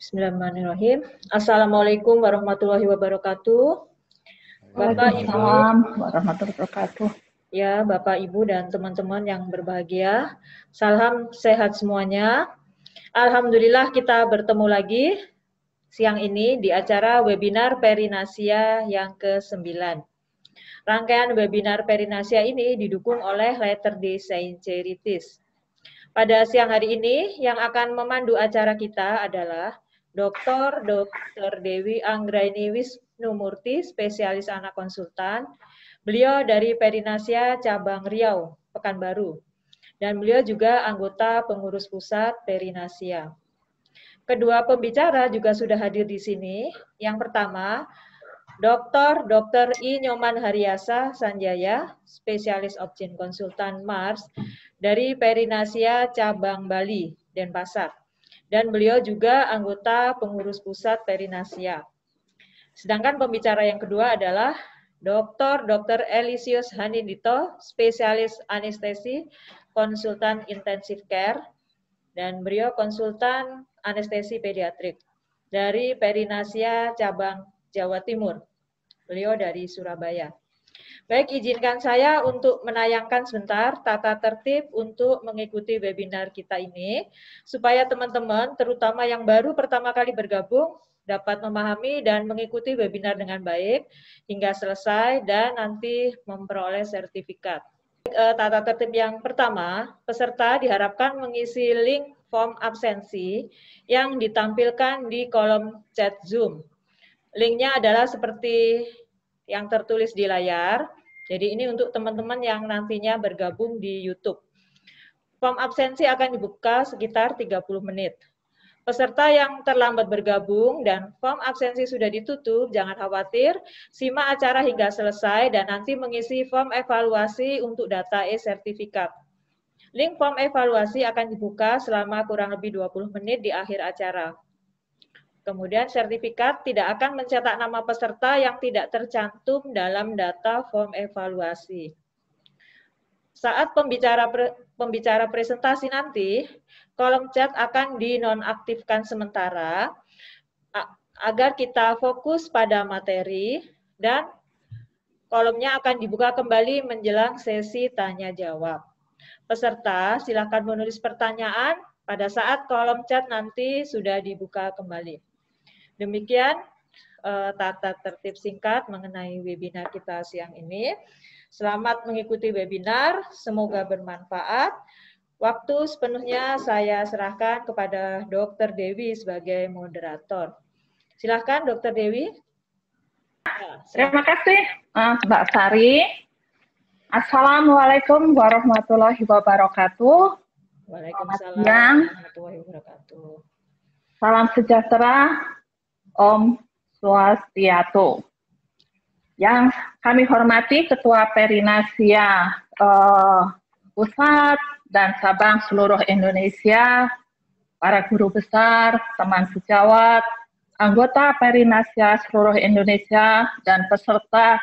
Bismillahirrahmanirrahim. Assalamualaikum warahmatullahi wabarakatuh. Bapak, Ibu, warahmatullahi wabarakatuh. Ya, Bapak, Ibu, dan teman-teman yang berbahagia. Salam sehat semuanya. Alhamdulillah kita bertemu lagi siang ini di acara webinar Perinasia yang ke-9. Rangkaian webinar Perinasia ini didukung oleh Latter-day Saint Charities. Pada siang hari ini yang akan memandu acara kita adalah Dr. Dewi Anggraini Wisnumurti, spesialis anak konsultan. Beliau dari Perinasia Cabang Riau, Pekanbaru. Dan beliau juga anggota pengurus pusat Perinasia. Kedua pembicara juga sudah hadir di sini. Yang pertama, Dr. I. Nyoman Haryasa Sanjaya, spesialis Opjin Konsultan Mars dari Perinasia Cabang Bali, Denpasar. Dan beliau juga anggota pengurus pusat Perinasia. Sedangkan pembicara yang kedua adalah Dr. Elisius Hanindito, spesialis anestesi, konsultan intensive care, dan beliau konsultan anestesi pediatrik dari Perinasia Cabang Jawa Timur. Beliau dari Surabaya. Baik, izinkan saya untuk menayangkan sebentar tata tertib untuk mengikuti webinar kita ini, supaya teman-teman, terutama yang baru pertama kali bergabung, dapat memahami dan mengikuti webinar dengan baik hingga selesai dan nanti memperoleh sertifikat. Tata tertib yang pertama, peserta diharapkan mengisi link form absensi yang ditampilkan di kolom chat Zoom. Linknya adalah seperti yang tertulis di layar. Jadi ini untuk teman-teman yang nantinya bergabung di YouTube. Form absensi akan dibuka sekitar 30 menit. Peserta yang terlambat bergabung dan form absensi sudah ditutup, jangan khawatir, simak acara hingga selesai dan nanti mengisi form evaluasi untuk data e-sertifikat. Link form evaluasi akan dibuka selama kurang lebih 20 menit di akhir acara. Kemudian sertifikat tidak akan mencetak nama peserta yang tidak tercantum dalam data form evaluasi. Saat pembicara presentasi nanti, kolom chat akan dinonaktifkan sementara agar kita fokus pada materi dan kolomnya akan dibuka kembali menjelang sesi tanya jawab. Peserta silakan menulis pertanyaan pada saat kolom chat nanti sudah dibuka kembali. Demikian tata tertib singkat mengenai webinar kita siang ini. Selamat mengikuti webinar, semoga bermanfaat. Waktu sepenuhnya saya serahkan kepada Dr. Dewi sebagai moderator. Silakan Dr. Dewi. Terima kasih Mbak Sari. Assalamualaikum warahmatullahi wabarakatuh. Waalaikumsalam warahmatullahi wabarakatuh. Salam sejahtera. Om Swastiastu. Yang kami hormati Ketua Perinasia Pusat dan Cabang seluruh Indonesia, para guru besar, teman sejawat, anggota Perinasia seluruh Indonesia, dan peserta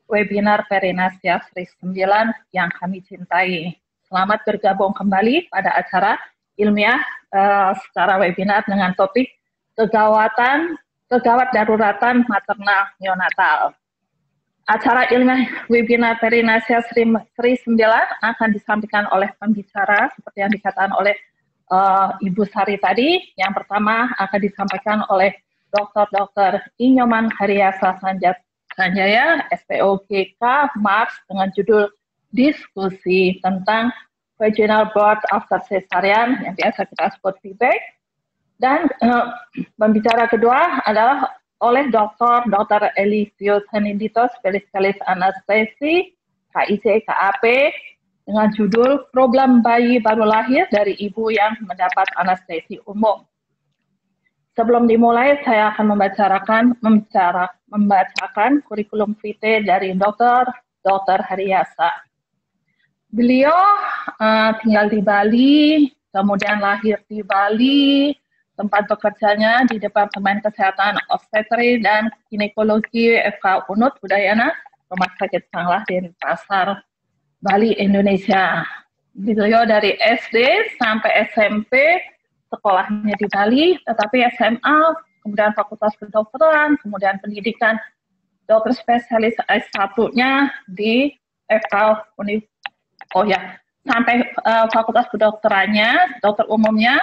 webinar Perinasia Seri 9 yang kami cintai. Selamat bergabung kembali pada acara ilmiah secara webinar dengan topik Kegawat daruratan maternal neonatal. Acara ilmiah webinar Perinasia Seri 9 akan disampaikan oleh pembicara seperti yang dikatakan oleh Ibu Sari tadi. Yang pertama akan disampaikan oleh Dr. I. Nyoman Haryasa Sanjaya, SPOGK Mars, dengan judul diskusi tentang vaginal birth after cesarean yang biasa kita sebut VBAC. Dan pembicara kedua adalah oleh Dr. Elisius Hanindito, spesialis anestesi, KIC, KAP, dengan judul Problem Bayi Baru Lahir dari Ibu yang Mendapat Anestesi Umum. Sebelum dimulai, saya akan membacakan kurikulum vitae dari Dr. Haryasa. Beliau tinggal di Bali, kemudian lahir di Bali. Tempat bekerjanya di Departemen Kesehatan Obstetri dan Ginekologi FK Unut Udayana, Rumah Sakit Sanglah, Denpasar, Bali, Indonesia. Beliau dari SD sampai SMP sekolahnya di Bali, tetapi SMA, kemudian Fakultas Kedokteran, kemudian pendidikan dokter spesialis S1-nya di FK sampai Fakultas Kedokterannya, dokter umumnya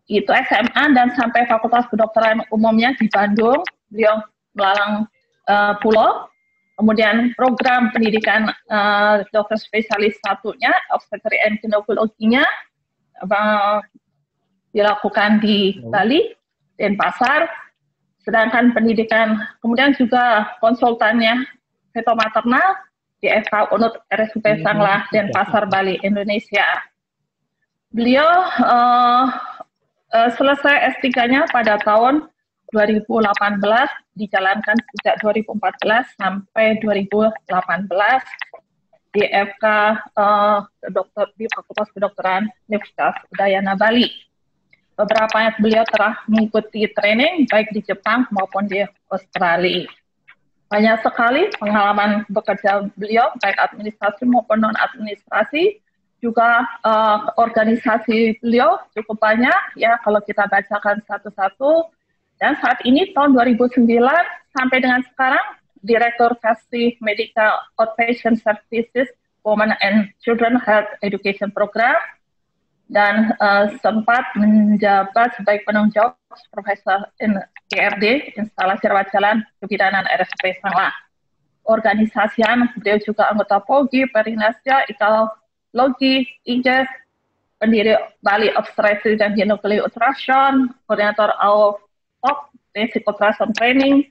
itu SMA, dan sampai Fakultas Kedokteran umumnya di Bandung, beliau melalang pulau. Kemudian program pendidikan dokter spesialis satunya, obstetri and ginekologinya, dilakukan di Bali, Denpasar. Sedangkan pendidikan, kemudian juga konsultannya feto maternal di FK Unut RSUP Sanglah, Denpasar, Bali, Indonesia. Beliau selesai S3-nya pada tahun 2018, dijalankan sejak 2014 sampai 2018 di FK di Fakultas Kedokteran Universitas Udayana Bali. Beberapa beliau telah mengikuti training baik di Jepang maupun di Australia. Banyak sekali pengalaman bekerja beliau baik administrasi maupun non administrasi. Juga organisasi beliau cukup banyak ya kalau kita bacakan satu-satu. Dan saat ini tahun 2009 sampai dengan sekarang Direktur Kasih Medical Outpatient Services Women and Children Health Education Program, dan sempat menjabat sebagai penanggung jawab Profesor IRD Instalasi Rawat Jalan Kebidanan RSUP Sanglah. Organisasian beliau juga anggota POGI, Perinasia, Italogi, IJES, pendiri Bali Obstetri dan Ginekologi Ultrasound, koordinator AOP, Basic Ultrasound Training,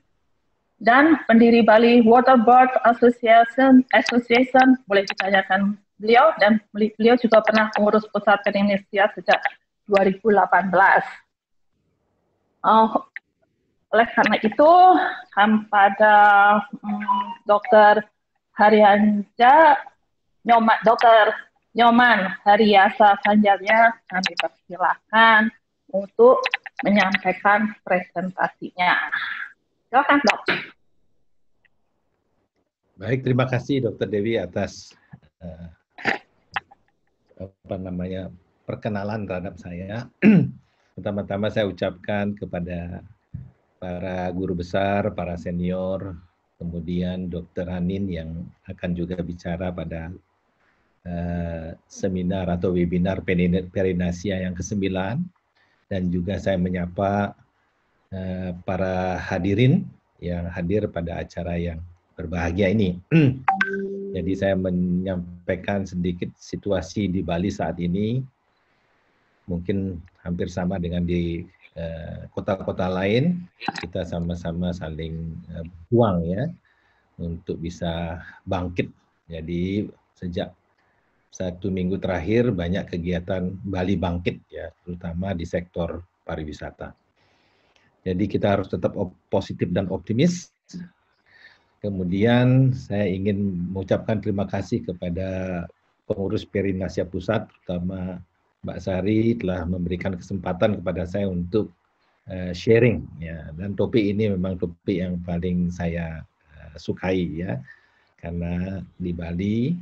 dan pendiri Bali Waterboard Association, boleh ditanyakan beliau, dan beliau juga pernah mengurus pusat Perinasia sejak 2018. Oleh karena itu, pada Dr. Nyoman Haryasa Sanjarnya kami persilahkan untuk menyampaikan presentasinya. Silakan, Dok. Baik, terima kasih Dr. Dewi atas perkenalan terhadap saya. Pertama-tama saya ucapkan kepada para guru besar, para senior, kemudian Dr. Hanin yang akan juga bicara pada seminar atau webinar Perinasia yang ke-9, dan juga saya menyapa para hadirin yang hadir pada acara yang berbahagia ini. Jadi saya menyampaikan sedikit situasi di Bali saat ini, mungkin hampir sama dengan di kota-kota lain. Kita sama-sama saling berjuang ya untuk bisa bangkit. Jadi sejak 1 minggu terakhir banyak kegiatan Bali bangkit ya, terutama di sektor pariwisata. Jadi kita harus tetap positif dan optimis. Kemudian saya ingin mengucapkan terima kasih kepada pengurus Perinasia Pusat, terutama Mbak Sari telah memberikan kesempatan kepada saya untuk sharing ya. Dan topik ini memang topik yang paling saya sukai ya, karena di Bali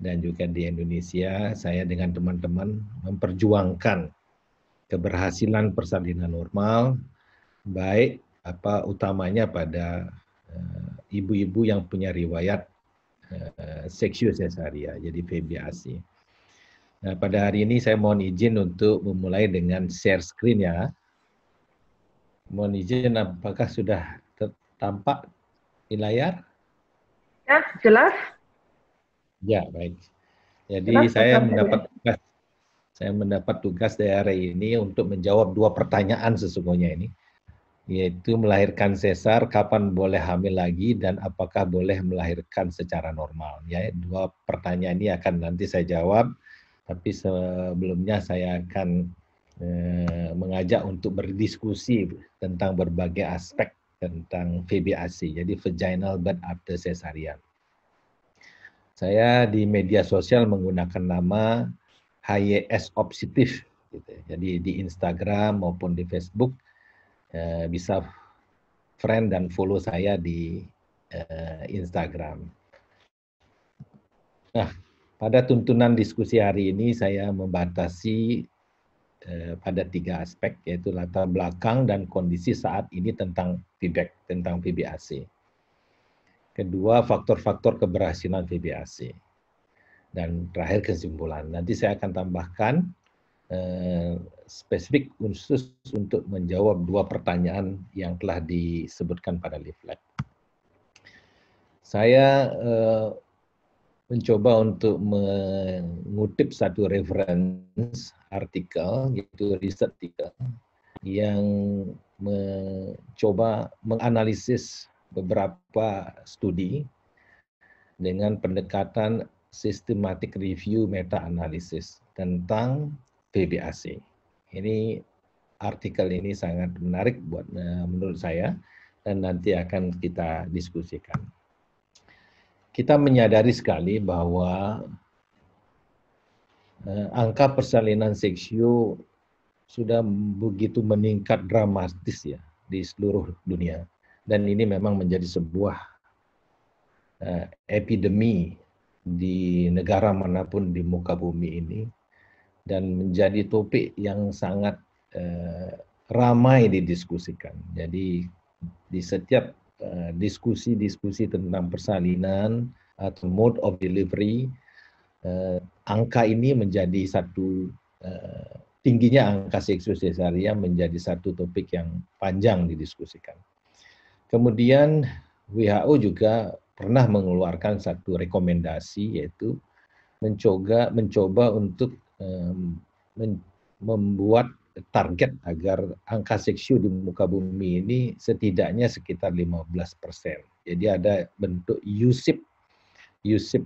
dan juga di Indonesia saya dengan teman-teman memperjuangkan keberhasilan persalinan normal, baik utamanya pada ibu-ibu yang punya riwayat seksius cesaria, jadi VBAC. Nah, pada hari ini saya mohon izin untuk memulai dengan share screen ya. Mohon izin, apakah sudah tampak di layar? Ya, jelas. Ya, baik. Jadi saya mendapat tugas dari hari ini untuk menjawab 2 pertanyaan sesungguhnya ini, yaitu melahirkan sesar, kapan boleh hamil lagi, dan apakah boleh melahirkan secara normal. Ya, 2 pertanyaan ini akan nanti saya jawab, tapi sebelumnya saya akan mengajak untuk berdiskusi tentang berbagai aspek tentang VBAC, jadi vaginal birth after cesarean. Saya di media sosial menggunakan nama HYS Obstetif, gitu. Jadi di Instagram maupun di Facebook bisa friend dan follow saya di Instagram. Nah, pada tuntunan diskusi hari ini saya membatasi pada 3 aspek, yaitu latar belakang dan kondisi saat ini tentang feedback, tentang VBAC. Kedua, faktor-faktor keberhasilan VBAC. Dan terakhir kesimpulan. Nanti saya akan tambahkan spesifik khusus untuk menjawab 2 pertanyaan yang telah disebutkan pada leaflet. Saya mencoba untuk mengutip satu reference artikel, yaitu riset artikel, yang mencoba menganalisis beberapa studi dengan pendekatan systematic review meta-analisis tentang VBAC. Ini artikel ini sangat menarik menurut saya, dan nanti akan kita diskusikan. Kita menyadari sekali bahwa angka persalinan seksual sudah begitu meningkat dramatis ya di seluruh dunia, dan ini memang menjadi sebuah epidemi di negara manapun di muka bumi ini, dan menjadi topik yang sangat ramai didiskusikan. Jadi di setiap diskusi-diskusi tentang persalinan atau mode of delivery, angka ini menjadi satu, tingginya angka seksual cesarean menjadi satu topik yang panjang didiskusikan. Kemudian WHO juga pernah mengeluarkan satu rekomendasi, yaitu mencoba untuk membuat target agar angka seksual di muka bumi ini setidaknya sekitar 15%. Jadi ada bentuk USIP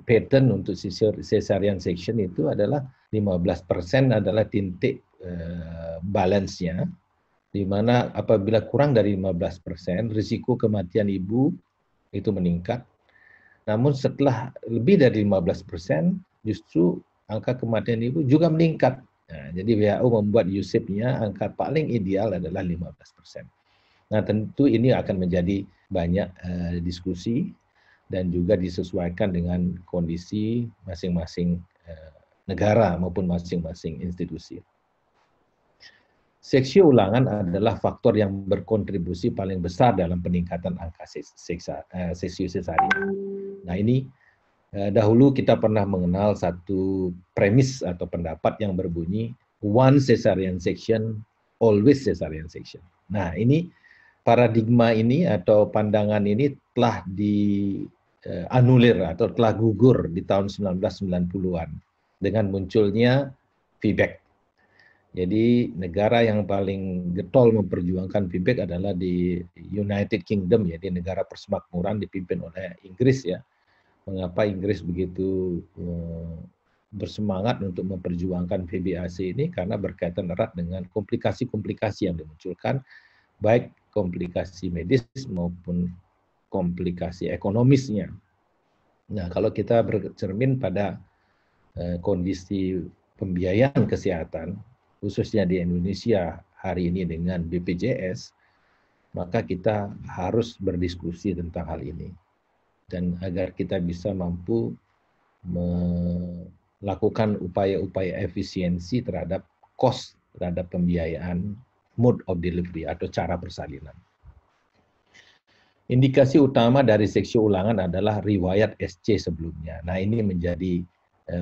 pattern untuk cesarean section itu adalah 15% adalah titik balance-nya, di mana apabila kurang dari 15%, risiko kematian ibu itu meningkat. Namun setelah lebih dari 15%, justru angka kematian ibu juga meningkat. Nah, jadi WHO membuat USIP-nya angka paling ideal adalah 15%. Nah, tentu ini akan menjadi banyak diskusi dan juga disesuaikan dengan kondisi masing-masing negara maupun masing-masing institusi. Seksi ulangan adalah faktor yang berkontribusi paling besar dalam peningkatan angka seksi cesarean. Nah, ini dahulu kita pernah mengenal satu premis atau pendapat yang berbunyi one cesarean section, always cesarean section. Nah, ini paradigma ini atau pandangan ini telah dianulir atau telah gugur di tahun 1990-an dengan munculnya feedback. Jadi negara yang paling getol memperjuangkan feedback adalah di United Kingdom, ya, di negara persemakmuran dipimpin oleh Inggris ya. Mengapa Inggris begitu bersemangat untuk memperjuangkan VBAC ini? Karena berkaitan erat dengan komplikasi-komplikasi yang dimunculkan, baik komplikasi medis maupun komplikasi ekonomisnya. Nah, kalau kita bercermin pada kondisi pembiayaan kesehatan, khususnya di Indonesia hari ini dengan BPJS, maka kita harus berdiskusi tentang hal ini. Dan agar kita bisa mampu melakukan upaya-upaya efisiensi terhadap cost, terhadap pembiayaan mode of delivery atau cara persalinan. Indikasi utama dari seksi ulangan adalah riwayat SC sebelumnya. Nah, ini menjadi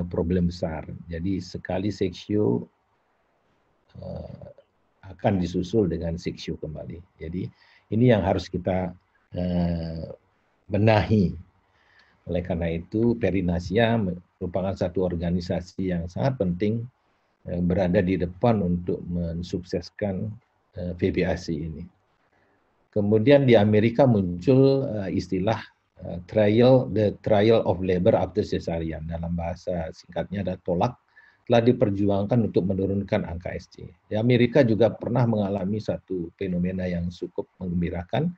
problem besar. Jadi sekali seksi akan disusul dengan seksi kembali. Jadi ini yang harus kita benahi. Oleh karena itu, Perinasia merupakan satu organisasi yang sangat penting berada di depan untuk mensukseskan VBAC ini. Kemudian di Amerika muncul istilah the trial of labor after cesarean. Dalam bahasa singkatnya ada TOLAC, telah diperjuangkan untuk menurunkan angka SC. Di Amerika juga pernah mengalami satu fenomena yang cukup menggembirakan,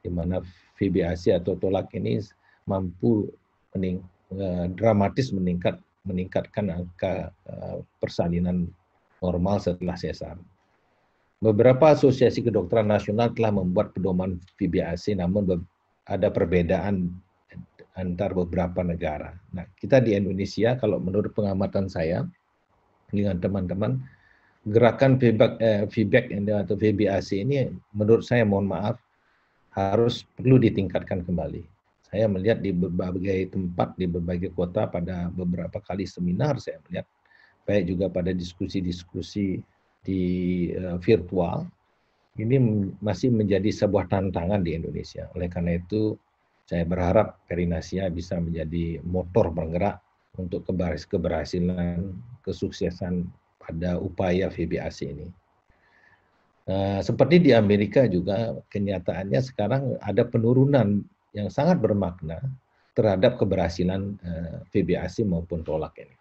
di mana VBAC atau TOLAC ini mampu dramatis meningkatkan angka persalinan normal setelah sesar. Beberapa asosiasi kedokteran nasional telah membuat pedoman VBAC, namun ada perbedaan antar beberapa negara. Nah, kita di Indonesia, kalau menurut pengamatan saya dengan teman-teman, gerakan feedback atau VBAC ini menurut saya, mohon maaf, harus perlu ditingkatkan kembali. Saya melihat di berbagai tempat, di berbagai kota, pada beberapa kali seminar saya melihat, baik juga pada diskusi-diskusi di virtual, ini masih menjadi sebuah tantangan di Indonesia. Oleh karena itu, saya berharap Perinasia bisa menjadi motor penggerak untuk keberhasilan, kesuksesan pada upaya VBAC ini. Seperti di Amerika juga, kenyataannya sekarang ada penurunan yang sangat bermakna terhadap keberhasilan VBAC maupun TOLAK ini.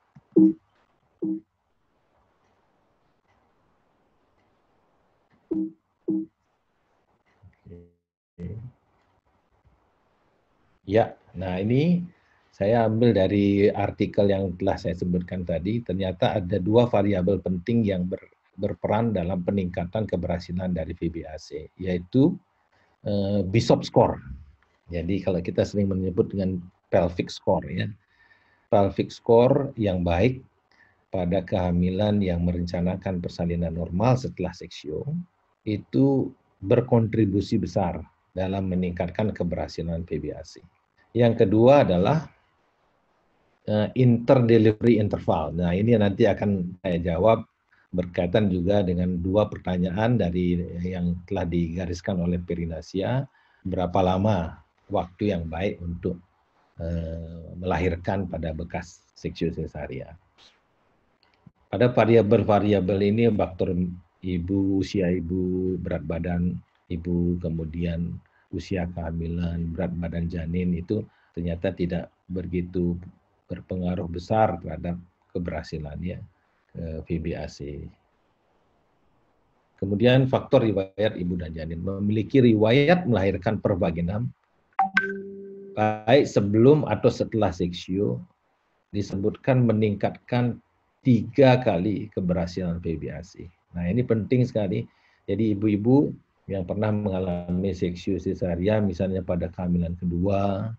Ya, nah ini saya ambil dari artikel yang telah saya sebutkan tadi. Ternyata ada 2 variabel penting yang berperan dalam peningkatan keberhasilan dari VBAC, yaitu BISOP score. Jadi kalau kita sering menyebut dengan pelvic score, ya, pelvic score yang baik pada kehamilan yang merencanakan persalinan normal setelah seksio itu berkontribusi besar dalam meningkatkan keberhasilan VBAC. Yang kedua adalah interdelivery interval. Nah, ini nanti akan saya jawab berkaitan juga dengan 2 pertanyaan dari yang telah digariskan oleh Perinasia. Berapa lama waktu yang baik untuk melahirkan pada bekas seksio sesaria. Pada variabel-variabel ini, faktor ibu, usia ibu, berat badan ibu, kemudian usia kehamilan, berat badan janin, itu ternyata tidak begitu berpengaruh besar terhadap keberhasilannya VBAC. Kemudian faktor riwayat ibu dan janin, memiliki riwayat melahirkan per vaginam baik sebelum atau setelah seksio disebutkan meningkatkan 3 kali keberhasilan VBAC. Nah, ini penting sekali. Jadi ibu-ibu yang pernah mengalami seksio sesaria, misalnya pada kehamilan kedua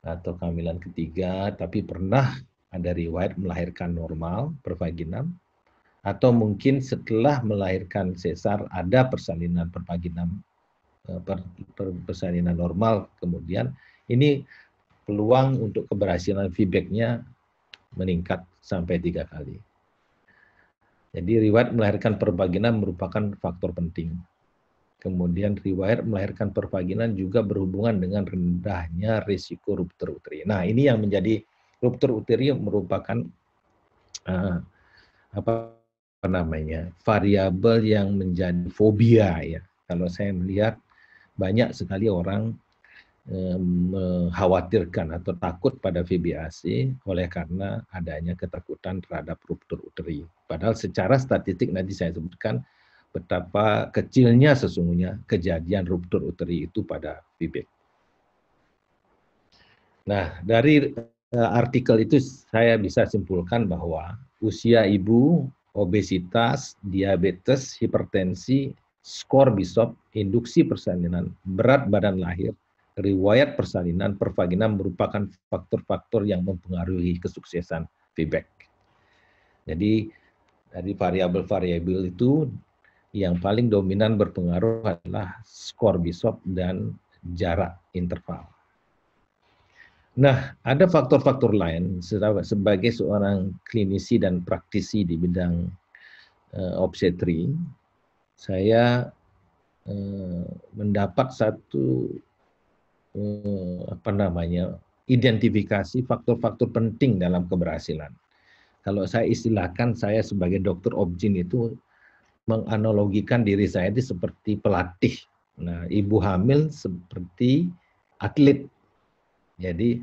atau kehamilan ketiga, tapi pernah ada riwayat melahirkan normal per vaginam, atau mungkin setelah melahirkan sesar ada persalinan per vaginam, persalinan normal, kemudian ini peluang untuk keberhasilan feedback-nya meningkat sampai 3 kali. Jadi riwayat melahirkan per vaginam merupakan faktor penting. Kemudian riwayat melahirkan per vaginam juga berhubungan dengan rendahnya risiko ruptur uteri. Nah, ini yang menjadi ruptur uteri merupakan variabel yang menjadi fobia, ya. Kalau saya melihat banyak sekali orang mengkhawatirkan atau takut pada VBAC oleh karena adanya ketakutan terhadap ruptur uteri. Padahal secara statistik nanti saya sebutkan betapa kecilnya sesungguhnya kejadian ruptur uteri itu pada VBAC. Nah, dari artikel itu saya bisa simpulkan bahwa usia ibu, obesitas, diabetes, hipertensi, skor BISOP, induksi persalinan, berat badan lahir, riwayat persalinan per vaginam merupakan faktor-faktor yang mempengaruhi kesuksesan VBAC. Jadi dari variabel-variabel itu yang paling dominan berpengaruh adalah skor BISOP dan jarak interval. Nah, ada faktor-faktor lain. Sebagai seorang klinisi dan praktisi di bidang obstetri, saya mendapat satu identifikasi faktor-faktor penting dalam keberhasilan. Kalau saya istilahkan, saya sebagai dokter obgyn itu menganalogikan diri saya itu seperti pelatih. Nah, ibu hamil seperti atlet. Jadi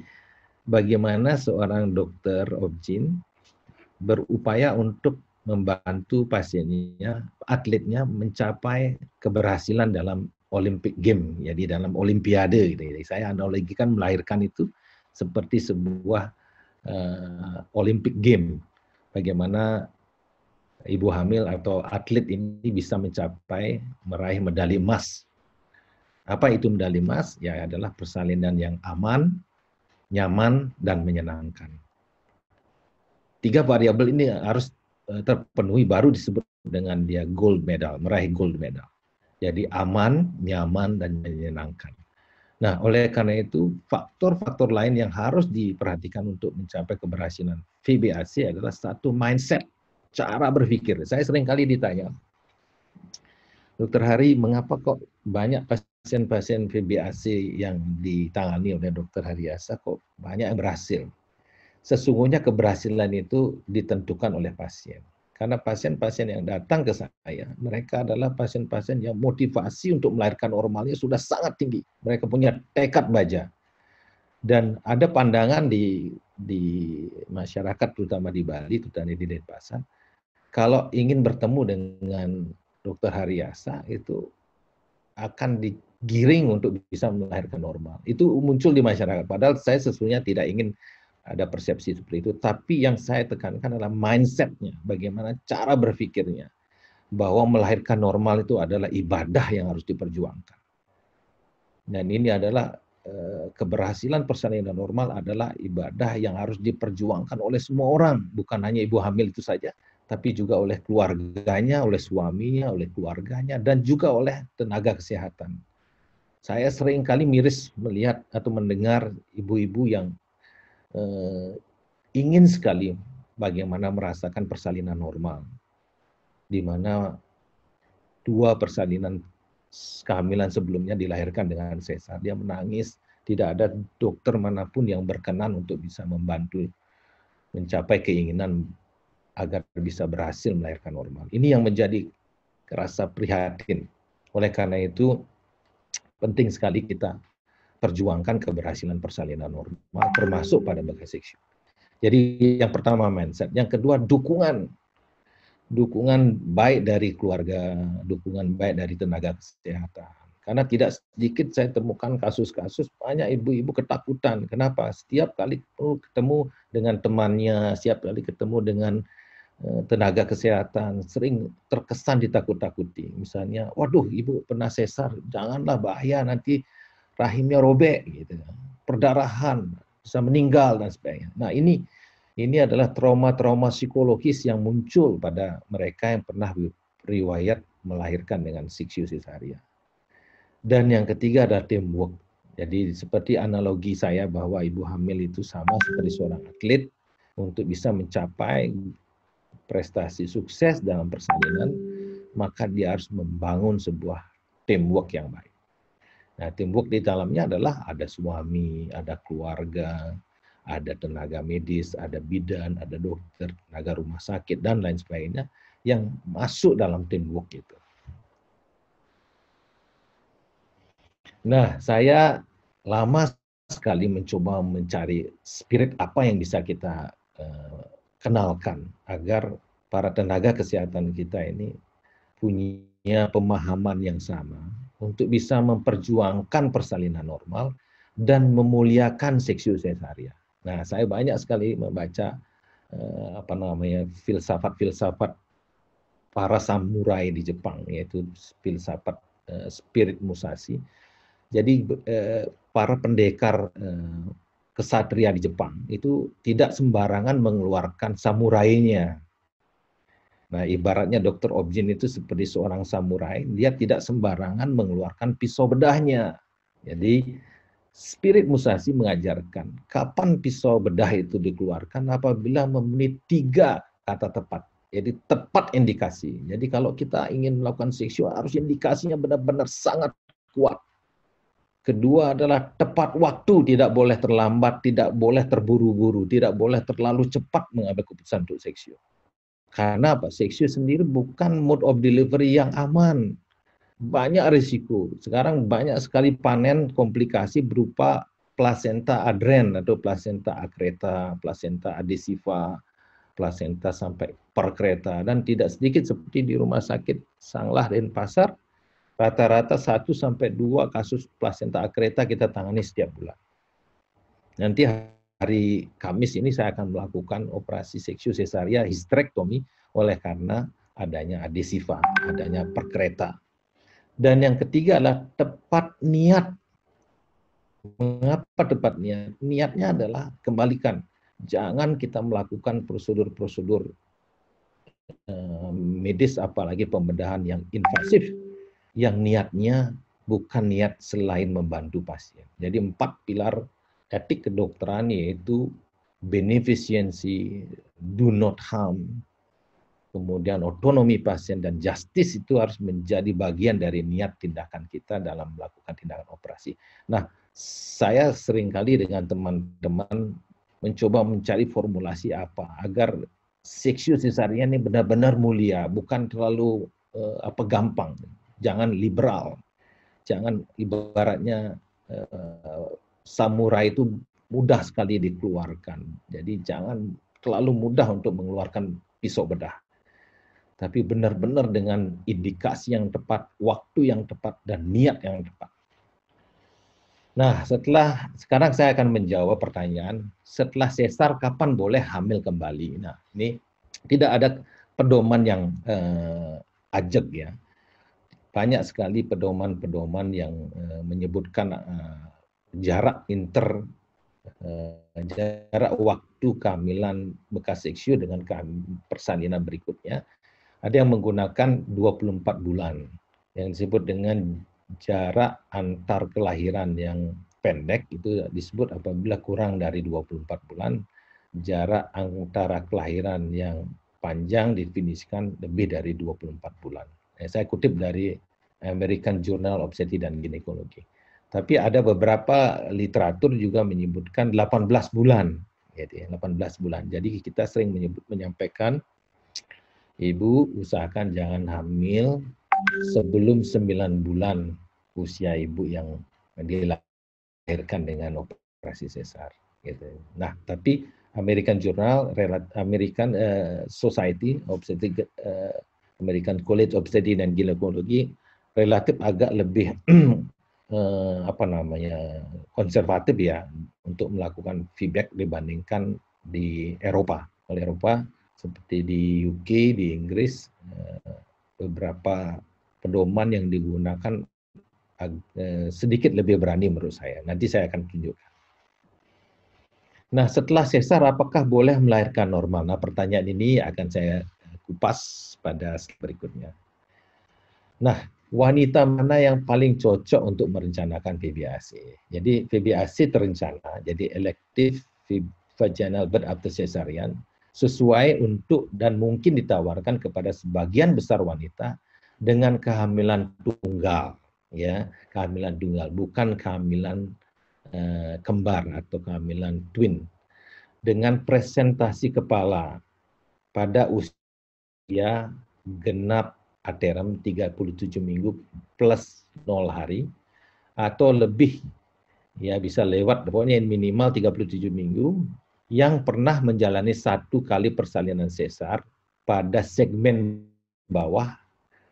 bagaimana seorang dokter obgyn berupaya untuk membantu pasiennya, atletnya mencapai keberhasilan dalam Olympic Game, jadi dalam Olimpiade. Gitu. Jadi saya analogikan melahirkan itu seperti sebuah Olympic Game. Bagaimana ibu hamil atau atlet ini bisa mencapai meraih medali emas. Apa itu medali emas? Ya adalah persalinan yang aman, nyaman, dan menyenangkan. 3 variabel ini harus terpenuhi baru disebut dengan dia gold medal, meraih gold medal. Jadi aman, nyaman, dan menyenangkan. Nah, oleh karena itu, faktor-faktor lain yang harus diperhatikan untuk mencapai keberhasilan VBAC adalah satu mindset, cara berpikir. Saya sering kali ditanya, Dokter Hari, mengapa kok banyak pasien-pasien VBAC yang ditangani oleh Dokter Haryasa kok banyak yang berhasil? Sesungguhnya keberhasilan itu ditentukan oleh pasien. Karena pasien-pasien yang datang ke saya, mereka adalah pasien-pasien yang motivasi untuk melahirkan normalnya sudah sangat tinggi. Mereka punya tekad baja. Dan ada pandangan di masyarakat, terutama di Bali, terutama di Denpasar, kalau ingin bertemu dengan Dokter Haryasa itu akan digiring untuk bisa melahirkan normal. Itu muncul di masyarakat. Padahal saya sesungguhnya tidak ingin ada persepsi seperti itu. Tapi yang saya tekankan adalah mindset-nya, bagaimana cara berpikirnya, bahwa melahirkan normal itu adalah ibadah yang harus diperjuangkan. Dan ini adalah keberhasilan persalinan normal adalah ibadah yang harus diperjuangkan oleh semua orang, bukan hanya ibu hamil itu saja, tapi juga oleh keluarganya, oleh suaminya, oleh keluarganya, dan juga oleh tenaga kesehatan. Saya sering kali miris melihat atau mendengar ibu-ibu yang ingin sekali bagaimana merasakan persalinan normal, di mana 2 persalinan kehamilan sebelumnya dilahirkan dengan sesar. Dia menangis, tidak ada dokter manapun yang berkenan untuk bisa membantu mencapai keinginan agar bisa berhasil melahirkan normal. Ini yang menjadi rasa prihatin. Oleh karena itu, penting sekali kita perjuangkan keberhasilan persalinan normal, termasuk pada bagai seksual. Jadi yang pertama mindset, yang kedua dukungan baik dari keluarga, dukungan baik dari tenaga kesehatan. Karena tidak sedikit saya temukan kasus-kasus banyak ibu-ibu ketakutan. Kenapa? Setiap kali ketemu dengan temannya, setiap kali ketemu dengan tenaga kesehatan, sering terkesan ditakut-takuti. Misalnya, waduh ibu pernah sesar, janganlah bahaya nanti rahimnya robek, gitu, perdarahan, bisa meninggal dan sebagainya. Nah ini adalah trauma-trauma psikologis yang muncul pada mereka yang pernah riwayat melahirkan dengan seksiu cesarean. Dan yang ketiga adalah teamwork. Jadi seperti analogi saya bahwa ibu hamil itu sama seperti seorang atlet, untuk bisa mencapai prestasi sukses dalam persalinan, maka dia harus membangun sebuah teamwork yang baik. Nah, teamwork di dalamnya adalah ada suami, ada keluarga, ada tenaga medis, ada bidan, ada dokter, tenaga rumah sakit, dan lain sebagainya yang masuk dalam teamwork itu. Nah, saya lama sekali mencoba mencari spirit apa yang bisa kita kenalkan agar para tenaga kesehatan kita ini punya pemahaman yang sama untuk bisa memperjuangkan persalinan normal dan memuliakan seksiu cesarean. Nah, saya banyak sekali membaca filsafat-filsafat para samurai di Jepang, yaitu filsafat spirit Musashi. Jadi para pendekar kesatria di Jepang itu tidak sembarangan mengeluarkan samurainya. Nah, ibaratnya Dr. Objin itu seperti seorang samurai, dia tidak sembarangan mengeluarkan pisau bedahnya. Jadi spirit Musashi mengajarkan kapan pisau bedah itu dikeluarkan apabila memenuhi 3 kata tepat. Jadi tepat indikasi. Jadi kalau kita ingin melakukan seksual harus indikasinya benar-benar sangat kuat. Kedua adalah tepat waktu, tidak boleh terlambat, tidak boleh terburu-buru, tidak boleh terlalu cepat mengambil keputusan untuk seksual. Karena apa? Seksual sendiri bukan mode of delivery yang aman. Banyak risiko. Sekarang banyak sekali panen komplikasi berupa placenta adren atau placenta accreta, placenta adhesiva, placenta sampai percreta, dan tidak sedikit seperti di Rumah Sakit Sanglah Denpasar, rata-rata 1 sampai 2 kasus placenta accreta kita tangani setiap bulan. Nanti hari Kamis ini saya akan melakukan operasi seksiu cesarean hysterektomi oleh karena adanya adhesiva, adanya percreta. Dan yang ketiga adalah tepat niat. Mengapa tepat niat? Niatnya adalah kembalikan. Jangan kita melakukan prosedur-prosedur medis, apalagi pembedahan yang invasif, yang niatnya bukan niat selain membantu pasien. Jadi 4 pilar etik kedokteran yaitu beneficiency, do not harm, kemudian otonomi pasien, dan justice itu harus menjadi bagian dari niat tindakan kita dalam melakukan tindakan operasi. Nah, saya seringkali dengan teman-teman mencoba mencari formulasi apa agar seksiu sesarian ini benar-benar mulia, bukan terlalu gampang, jangan liberal, jangan ibaratnya samurai itu mudah sekali dikeluarkan. Jadi jangan terlalu mudah untuk mengeluarkan pisau bedah. Tapi benar-benar dengan indikasi yang tepat, waktu yang tepat, dan niat yang tepat. Nah, sekarang saya akan menjawab pertanyaan, setelah sesar kapan boleh hamil kembali? Nah, ini tidak ada pedoman yang ajak ya. Banyak sekali pedoman-pedoman yang menyebutkan jarak jarak waktu kehamilan bekas seksiu dengan persalinan berikutnya. Ada yang menggunakan 24 bulan, yang disebut dengan jarak antar kelahiran yang pendek, itu disebut apabila kurang dari 24 bulan. Jarak antara kelahiran yang panjang didefinisikan lebih dari 24 bulan. Saya kutip dari American Journal of Obstetrics dan Gynecology. Tapi ada beberapa literatur juga menyebutkan 18 bulan. Gitu ya, 18 bulan. Jadi kita sering menyampaikan, ibu usahakan jangan hamil sebelum 9 bulan usia ibu yang dilahirkan dengan operasi sesar. Gitu. Nah, tapi American Journal, American Society of Obstetrics, American College of Obstetrics dan Gynecology relatif agak lebih konservatif ya untuk melakukan feedback dibandingkan di Eropa. Kalau Eropa seperti di UK, di Inggris, beberapa pedoman yang digunakan sedikit lebih berani menurut saya. Nanti saya akan tunjukkan. Nah, setelah sesar apakah boleh melahirkan normal? Nah, pertanyaan ini akan saya kupas pada slide berikutnya. Nah, wanita mana yang paling cocok untuk merencanakan VBAC? Jadi VBAC terencana, jadi elective vaginal birth after cesarean, sesuai untuk dan mungkin ditawarkan kepada sebagian besar wanita dengan kehamilan tunggal, ya, kehamilan tunggal, bukan kehamilan kembar atau kehamilan twin, dengan presentasi kepala pada usia genap ateram 37 minggu plus 0 hari atau lebih, ya bisa lewat, pokoknya minimal 37 minggu, yang pernah menjalani 1 kali persalinan sesar pada segmen bawah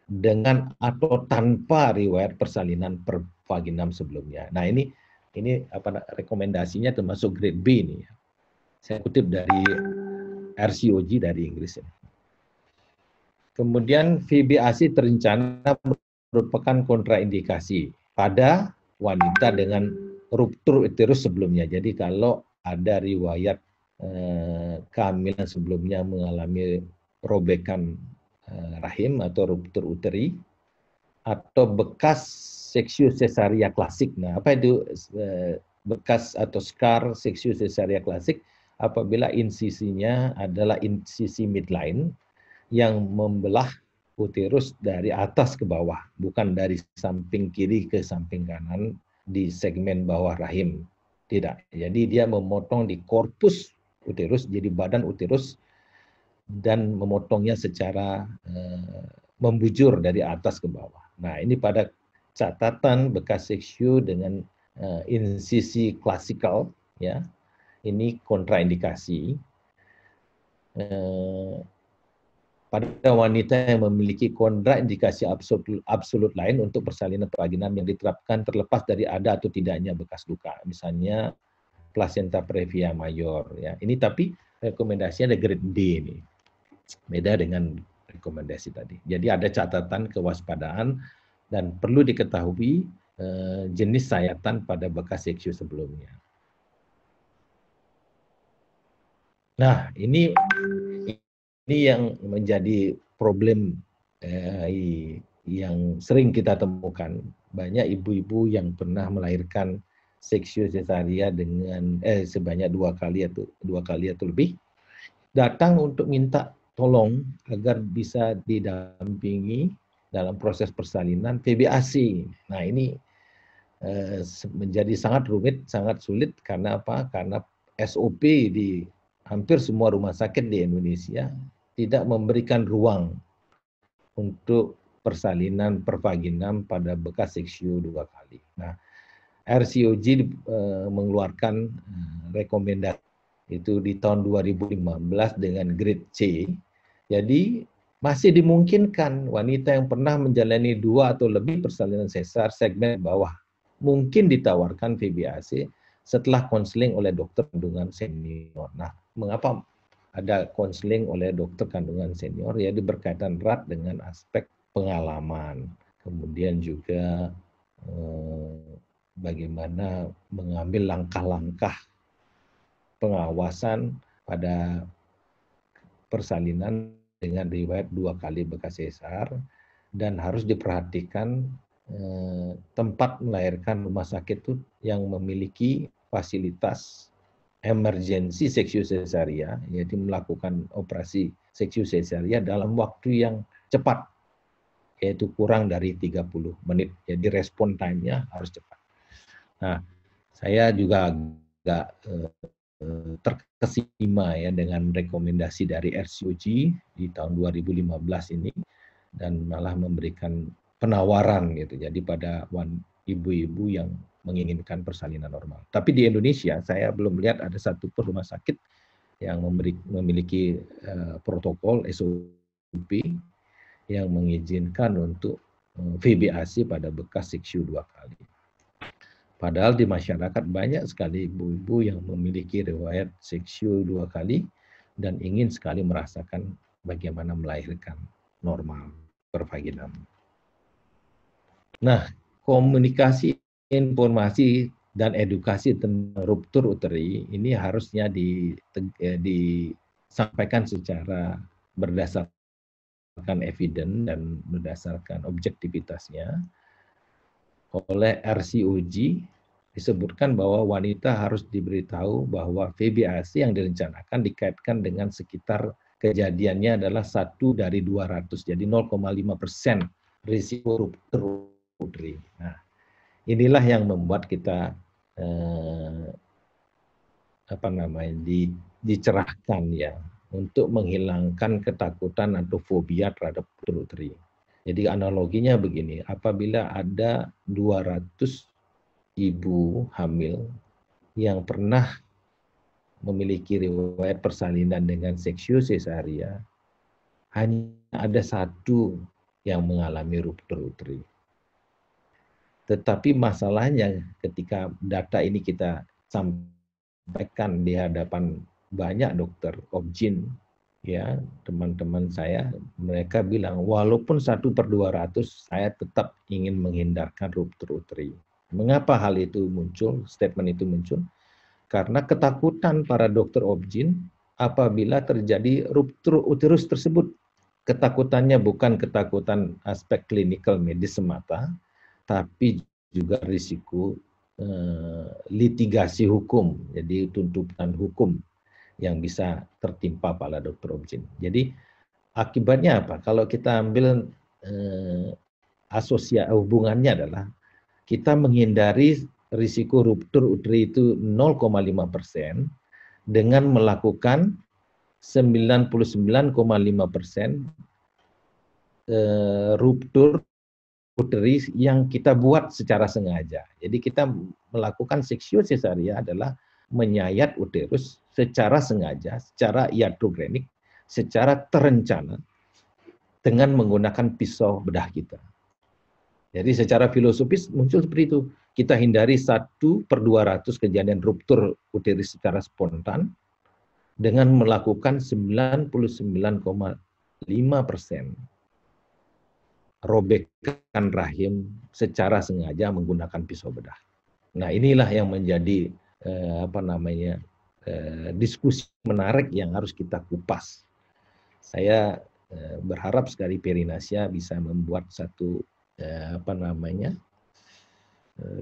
dengan atau tanpa riwayat persalinan per vaginam sebelumnya. Nah, ini rekomendasinya termasuk grade B ini. Saya kutip dari RCOG dari Inggris. Kemudian VBAC terencana merupakan kontraindikasi pada wanita dengan ruptur uterus sebelumnya. Jadi kalau ada riwayat kehamilan sebelumnya mengalami robekan rahim atau ruptur uteri atau bekas seksiu sesaria klasik. Nah, apa itu bekas atau scar seksiu sesaria klasik? Apabila insisinya adalah insisi midline yang membelah uterus dari atas ke bawah, bukan dari samping kiri ke samping kanan di segmen bawah rahim. Tidak. Jadi dia memotong di korpus uterus, jadi badan uterus, dan memotongnya secara membujur dari atas ke bawah. Nah, ini pada catatan bekas seksiu dengan insisi klasikal, ya, ini kontraindikasi. Pada wanita yang memiliki kontraindikasi absolut lain untuk persalinan vaginam yang diterapkan terlepas dari ada atau tidaknya bekas luka, misalnya placenta previa mayor, ya. Ini tapi rekomendasinya ada grade D ini. Beda dengan rekomendasi tadi. Jadi ada catatan kewaspadaan dan perlu diketahui jenis sayatan pada bekas seksiu sebelumnya. Nah, ini yang menjadi problem yang sering kita temukan. Banyak ibu-ibu yang pernah melahirkan seksio cesaria dengan sebanyak dua kali atau lebih, datang untuk minta tolong agar bisa didampingi dalam proses persalinan VBAC. Nah, ini menjadi sangat rumit, sangat sulit. Karena apa? Karena SOP di hampir semua rumah sakit di Indonesia tidak memberikan ruang untuk persalinan pervaginam pada bekas seksio 2 kali. Nah, RCOG mengeluarkan rekomendasi itu di tahun 2015 dengan grade C. Jadi masih dimungkinkan wanita yang pernah menjalani 2 atau lebih persalinan sesar segmen bawah mungkin ditawarkan VBAC setelah konseling oleh dokter kandungan senior. Nah, mengapa ada konseling oleh dokter kandungan senior? Ya, berkaitan erat dengan aspek pengalaman, kemudian juga bagaimana mengambil langkah-langkah pengawasan pada persalinan dengan riwayat 2 kali bekas sesar, dan harus diperhatikan tempat melahirkan rumah sakit itu yang memiliki fasilitas emergensi seksio cesaria, yaitu melakukan operasi seksio cesaria dalam waktu yang cepat, yaitu kurang dari 30 menit. Jadi respon time-nya harus cepat. Nah, saya juga agak terkesima ya dengan rekomendasi dari RCOG di tahun 2015 ini, dan malah memberikan penawaran gitu. Jadi pada ibu-ibu yang menginginkan persalinan normal. Tapi di Indonesia saya belum melihat ada satu rumah sakit yang memiliki protokol SOP yang mengizinkan untuk VBAC pada bekas seksio 2 kali. Padahal di masyarakat banyak sekali ibu-ibu yang memiliki riwayat seksio 2 kali dan ingin sekali merasakan bagaimana melahirkan normal pervaginam. Nah, komunikasi, informasi, dan edukasi tentang ruptur uteri ini harusnya disampaikan secara berdasarkan evidence dan berdasarkan objektivitasnya. Oleh RCOG disebutkan bahwa wanita harus diberitahu bahwa VBAC yang direncanakan dikaitkan dengan sekitar kejadiannya adalah 1 dari 200, jadi 0,5% risiko ruptur uteri. Nah, inilah yang membuat kita dicerahkan ya untuk menghilangkan ketakutan atau fobia terhadap ruptur uteri. Jadi analoginya begini, apabila ada 200 ibu hamil yang pernah memiliki riwayat persalinan dengan seksio cesaria, hanya ada 1 yang mengalami ruptur uteri. Tetapi masalahnya ketika data ini kita sampaikan di hadapan banyak dokter obgyn, ya teman-teman saya, mereka bilang walaupun 1/200 saya tetap ingin menghindarkan ruptur uteri. Mengapa hal itu muncul, statement itu muncul? Karena ketakutan para dokter obgyn apabila terjadi ruptur uterus tersebut. Ketakutannya bukan ketakutan aspek klinikal medis semata, tapi juga risiko litigasi hukum, jadi tuntutan hukum yang bisa tertimpa pada dokter obgyn. Jadi akibatnya apa? Kalau kita ambil hubungannya adalah kita menghindari risiko ruptur uteri itu 0,5% dengan melakukan 99,5% ruptur uteri yang kita buat secara sengaja. Jadi kita melakukan seksio cesaria adalah menyayat uterus secara sengaja, secara iatrogenik, secara terencana dengan menggunakan pisau bedah kita. Jadi secara filosofis muncul seperti itu. Kita hindari 1/200 kejadian ruptur uterus secara spontan dengan melakukan 99,5% robekan rahim secara sengaja menggunakan pisau bedah. Nah, inilah yang menjadi diskusi menarik yang harus kita kupas. saya berharap sekali Perinasia bisa membuat satu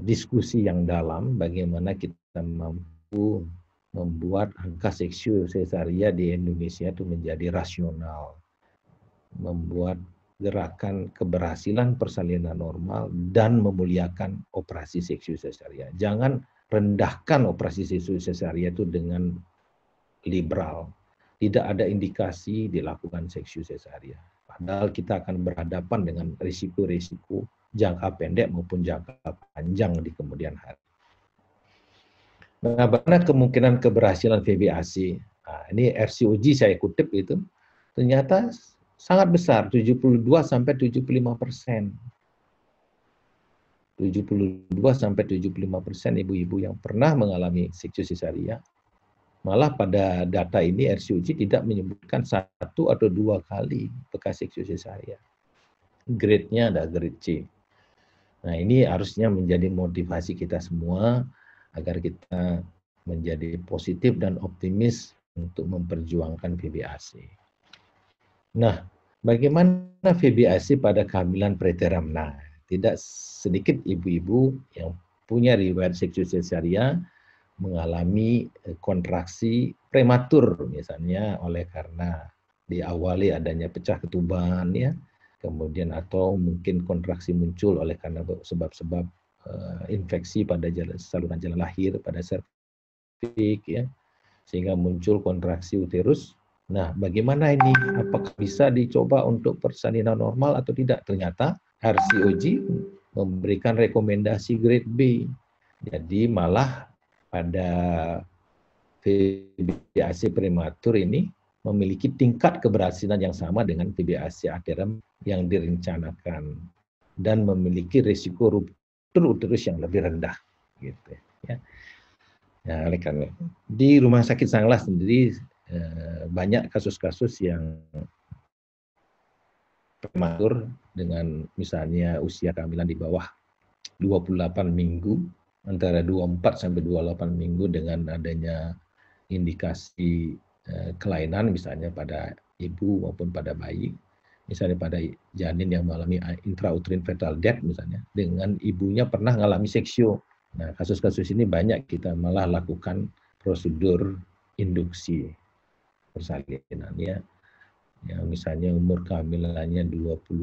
diskusi yang dalam bagaimana kita mampu membuat angka seksio sesaria di Indonesia itu menjadi rasional, membuat gerakan keberhasilan persalinan normal dan memuliakan operasi seksio sesaria. Jangan rendahkan operasi seksio sesaria itu dengan liberal. Tidak ada indikasi dilakukan seksio sesaria. Padahal kita akan berhadapan dengan risiko-risiko jangka pendek maupun jangka panjang di kemudian hari. Nah, bagaimana kemungkinan keberhasilan VBAC? Nah, ini RCOG saya kutip itu, ternyata sangat besar, 72 sampai 75%. 72 sampai 75% ibu-ibu yang pernah mengalami seksio sesaria. Malah pada data ini RCOG tidak menyebutkan 1 atau 2 kali bekas seksio sesaria. Grade-nya ada grade C. Nah, ini harusnya menjadi motivasi kita semua agar kita menjadi positif dan optimis untuk memperjuangkan VBAC. Nah, bagaimana VBAC pada kehamilan preteram? Nah, tidak sedikit ibu-ibu yang punya riwayat seksio sesaria mengalami kontraksi prematur, misalnya oleh karena diawali adanya pecah ketuban, ya, kemudian atau mungkin kontraksi muncul oleh karena sebab-sebab infeksi pada saluran jalan lahir, pada serviks, ya, sehingga muncul kontraksi uterus. Nah, bagaimana ini? Apakah bisa dicoba untuk persalinan normal atau tidak? Ternyata RCOG memberikan rekomendasi grade B. Jadi malah pada VBAC prematur ini memiliki tingkat keberhasilan yang sama dengan VBAC ateram yang direncanakan dan memiliki risiko ruptur uterus yang lebih rendah, gitu ya. Nah, oleh karena di Rumah Sakit Sanglah sendiri banyak kasus-kasus yang prematur dengan misalnya usia kehamilan di bawah 28 minggu, antara 24 sampai 28 minggu dengan adanya indikasi kelainan misalnya pada ibu maupun pada bayi, misalnya pada janin yang mengalami intrauterine fetal death misalnya, dengan ibunya pernah mengalami seksio. Nah, kasus-kasus ini banyak kita malah lakukan prosedur induksi persalinan, ya, yang misalnya umur kehamilannya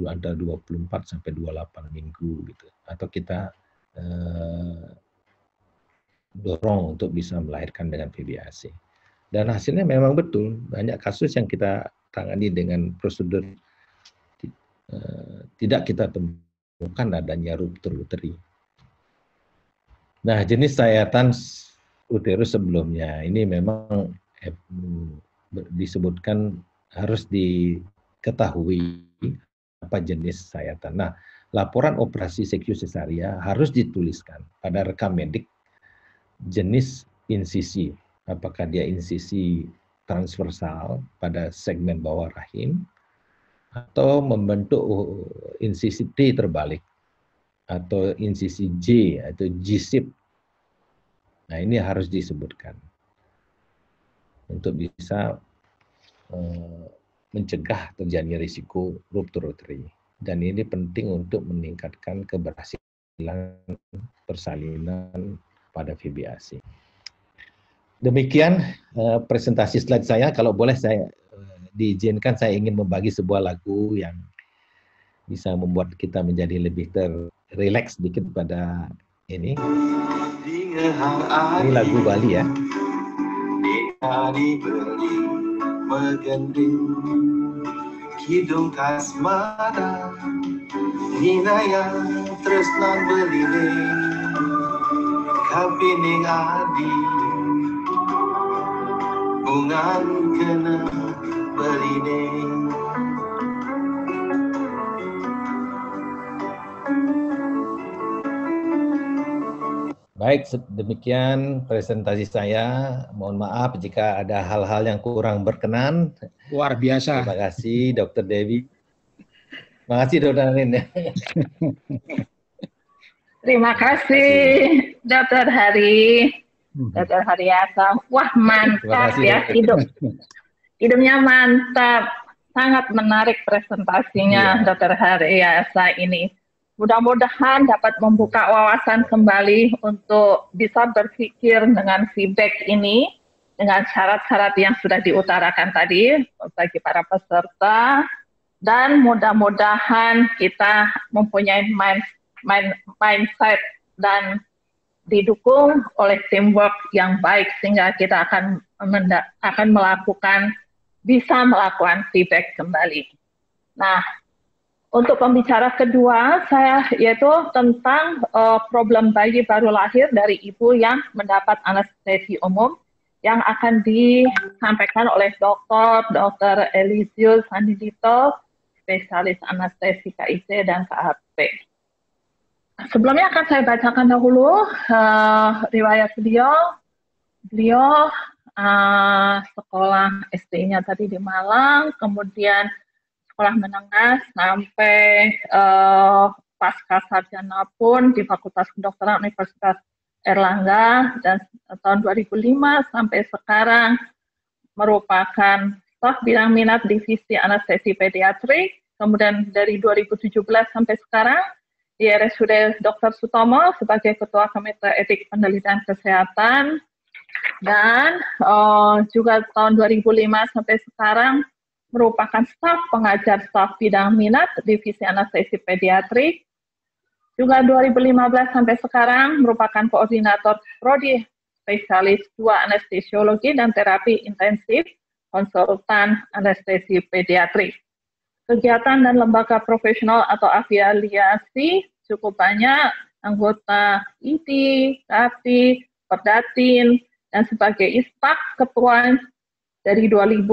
antara 24 sampai 28 minggu gitu, atau kita dorong untuk bisa melahirkan dengan VBAC. Dan hasilnya memang betul, banyak kasus yang kita tangani dengan prosedur tidak kita temukan adanya ruptur uteri. Nah, jenis sayatan uterus sebelumnya ini memang disebutkan harus diketahui apa jenis sayatan. Nah, laporan operasi seksio sesaria harus dituliskan pada rekam medik jenis insisi, apakah dia insisi transversal pada segmen bawah rahim atau membentuk insisi T terbalik atau insisi J atau G-sip. Nah, ini harus disebutkan untuk bisa mencegah terjadinya risiko ruptur uteri. Dan ini penting untuk meningkatkan keberhasilan persalinan pada VBAC. Demikian presentasi slide saya. Kalau boleh saya diizinkan, saya ingin membagi sebuah lagu yang bisa membuat kita menjadi lebih rileks sedikit pada ini. Ini lagu Bali, ya. Kidung kasmada hinaya tresnan beline kapining adi bungan kena beline. Baik, demikian presentasi saya. Mohon maaf jika ada hal-hal yang kurang berkenan. Luar biasa. Terima kasih, Dr. Dewi. Terima kasih, Dr. Anin. Terima kasih, Dr. Hari. Dr. Haryasa. Wah, mantap ya. Hidupnya mantap. sangat menarik presentasinya Dr. Haryasa ini. Mudah-mudahan dapat membuka wawasan kembali untuk bisa berpikir dengan feedback ini, dengan syarat-syarat yang sudah diutarakan tadi bagi para peserta, dan mudah-mudahan kita mempunyai mindset dan didukung oleh teamwork yang baik sehingga kita akan bisa melakukan feedback kembali. Nah, untuk pembicara kedua saya yaitu tentang problem bayi baru lahir dari ibu yang mendapat anestesi umum yang akan disampaikan oleh Dr. Elysius Handindito, spesialis anestesi KIC dan KHP. Sebelumnya akan saya bacakan dahulu riwayat beliau. Beliau sekolah SD-nya tadi di Malang, kemudian sekolah menengah sampai pasca sarjana pun di Fakultas Kedokteran Universitas Erlangga, dan tahun 2005 sampai sekarang merupakan staf bidang minat divisi anestesi pediatrik. Kemudian dari 2017 sampai sekarang di RSUD Dr. Sutomo sebagai Ketua Komite Etik Penelitian Kesehatan, dan juga tahun 2005 sampai sekarang merupakan staf pengajar staf bidang minat divisi anestesi pediatrik. Juga 2015 sampai sekarang merupakan koordinator prodi spesialis 2 anestesiologi dan terapi intensif konsultan anestesi pediatrik. Kegiatan dan lembaga profesional atau afiliasi cukup banyak, anggota ITI, KAPI, Perdatin, dan sebagai istaf ketua dari 2005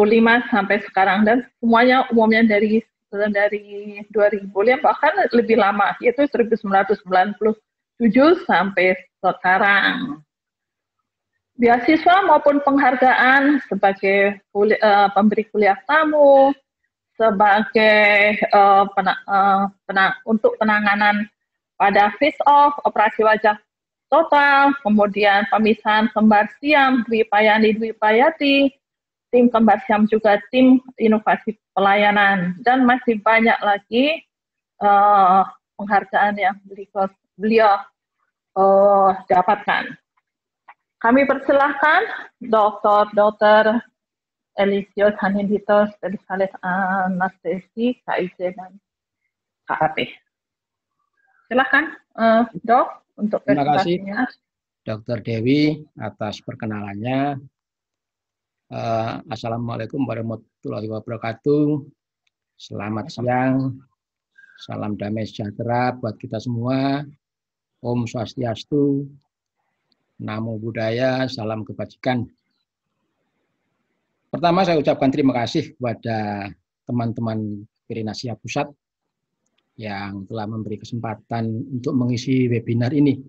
sampai sekarang, dan semuanya umumnya dari 2005 bahkan lebih lama, yaitu 1997 sampai sekarang. Beasiswa maupun penghargaan sebagai pemberi kuliah tamu, sebagai untuk penanganan pada face off, operasi wajah total, kemudian pemisahan kembar siam, Dwi Payani, Dwi Payati, tim kembar siam juga tim inovasi pelayanan, dan masih banyak lagi penghargaan yang beliau dapatkan. Kami persilahkan Dr. Elysius Handindito, spesialis anestesi KIC dan KAP. Silakan, Dok, untuk presentasinya. Terima kasih, Dr. Dewi, atas perkenalannya. Assalamualaikum warahmatullahi wabarakatuh. Selamat siang, salam damai sejahtera buat kita semua. Om Swastiastu, Namo Buddhaya, salam kebajikan. Pertama saya ucapkan terima kasih kepada teman-teman Perinasia Pusat yang telah memberi kesempatan untuk mengisi webinar ini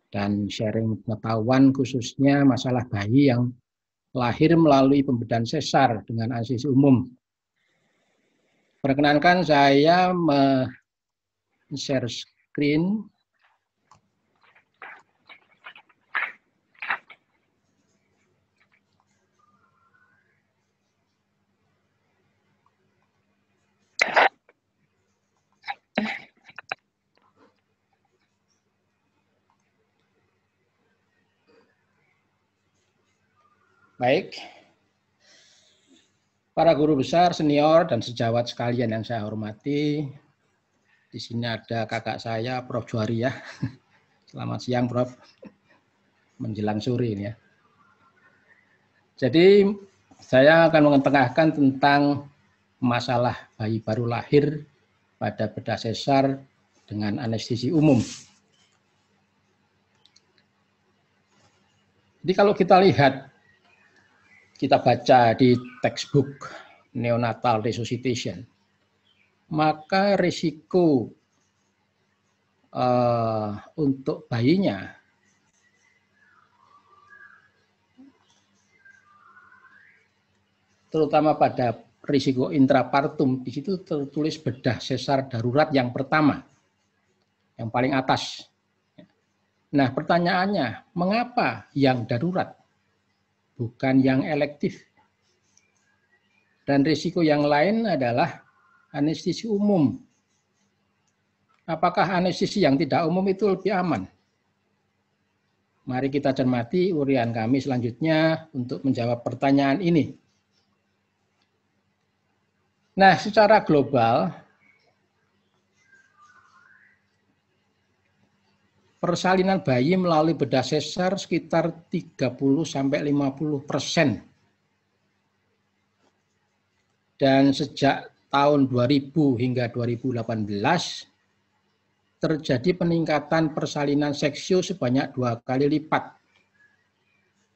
dan sharing pengetahuan khususnya masalah bayi yang lahir melalui pembedahan sesar dengan anestesi umum. Perkenankan saya share screen. Baik, para guru besar, senior, dan sejawat sekalian yang saya hormati, di sini ada kakak saya, Prof. Juhari ya. Selamat siang, Prof. Menjelang sore ini ya. Jadi, saya akan mengetengahkan tentang masalah bayi baru lahir pada bedah sesar dengan anestesi umum. Jadi kalau kita lihat, kita baca di textbook neonatal resuscitation, maka risiko untuk bayinya terutama pada risiko intrapartum, di situ tertulis bedah sesar darurat yang pertama, yang paling atas. Nah, pertanyaannya, mengapa yang darurat? Bukan yang elektif. Dan risiko yang lain adalah anestesi umum. Apakah anestesi yang tidak umum itu lebih aman? Mari kita cermati uraian kami selanjutnya untuk menjawab pertanyaan ini. Nah, secara global, persalinan bayi melalui bedah sesar sekitar 30-50%. Dan sejak tahun 2000 hingga 2018, terjadi peningkatan persalinan seksio sebanyak 2 kali lipat.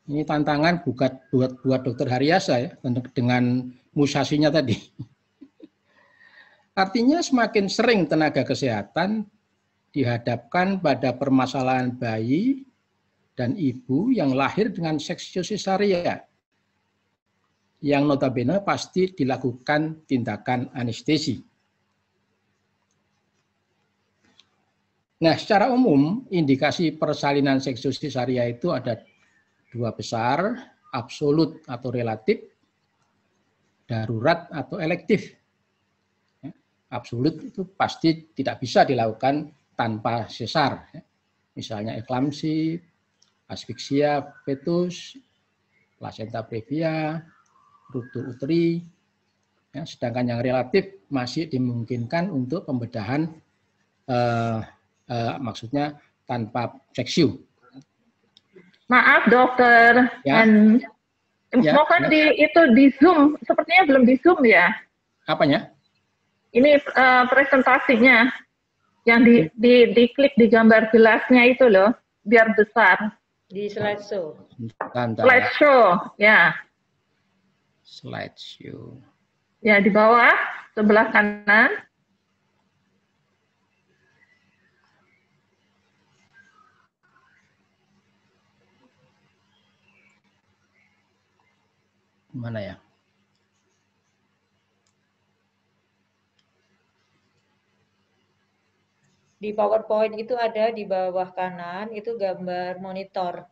Ini tantangan buat Dr. Haryasa ya, dengan musasinya tadi. Artinya semakin sering tenaga kesehatan dihadapkan pada permasalahan bayi dan ibu yang lahir dengan seksio sesaria, yang notabene pasti dilakukan tindakan anestesi. Nah, secara umum indikasi persalinan seksio sesaria itu ada 2 besar, absolut atau relatif, darurat atau elektif. Absolut itu pasti tidak bisa dilakukan tanpa sesar. Misalnya eklamsi, asfiksia fetus, plasenta previa, ruptur uteri. Sedangkan yang relatif masih dimungkinkan untuk pembedahan maksudnya tanpa seksio. Maaf dokter, Ya. mohon di Zoom, sepertinya belum di Zoom ya? Apanya? Ini presentasinya yang diklik di gambar gelasnya itu loh, biar besar. Di slideshow. Slideshow, ya. Slideshow. Ya, di bawah, sebelah kanan. Mana ya? Di PowerPoint itu ada di bawah kanan, itu gambar monitor.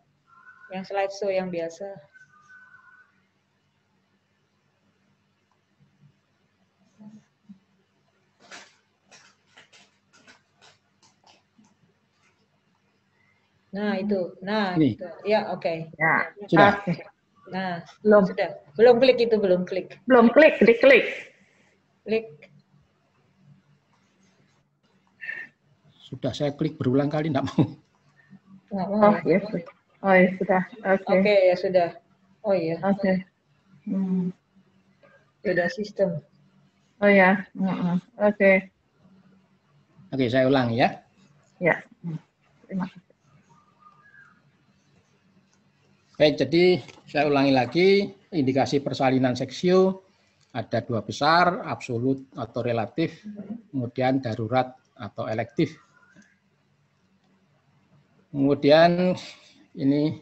Yang slideshow yang biasa. Nah, itu. Nah, ini. itu. Ya, oke. Ya. Sudah. Okay. Nah, Belum. sudah. Belum klik itu, belum klik. Belum klik, diklik. Klik. Sudah saya klik berulang kali, enggak mau. Nggak mau, Oh, ya? yes. Oh, ya sudah. Oke. Oke, ya sudah. Oh iya. Oke. Beda sistem. Oh ya. Oke. Oke, saya ulang ya. Ya. Terima kasih. Baik, jadi saya ulangi lagi, indikasi persalinan seksio ada 2 besar, absolut atau relatif, kemudian darurat atau elektif. Kemudian ini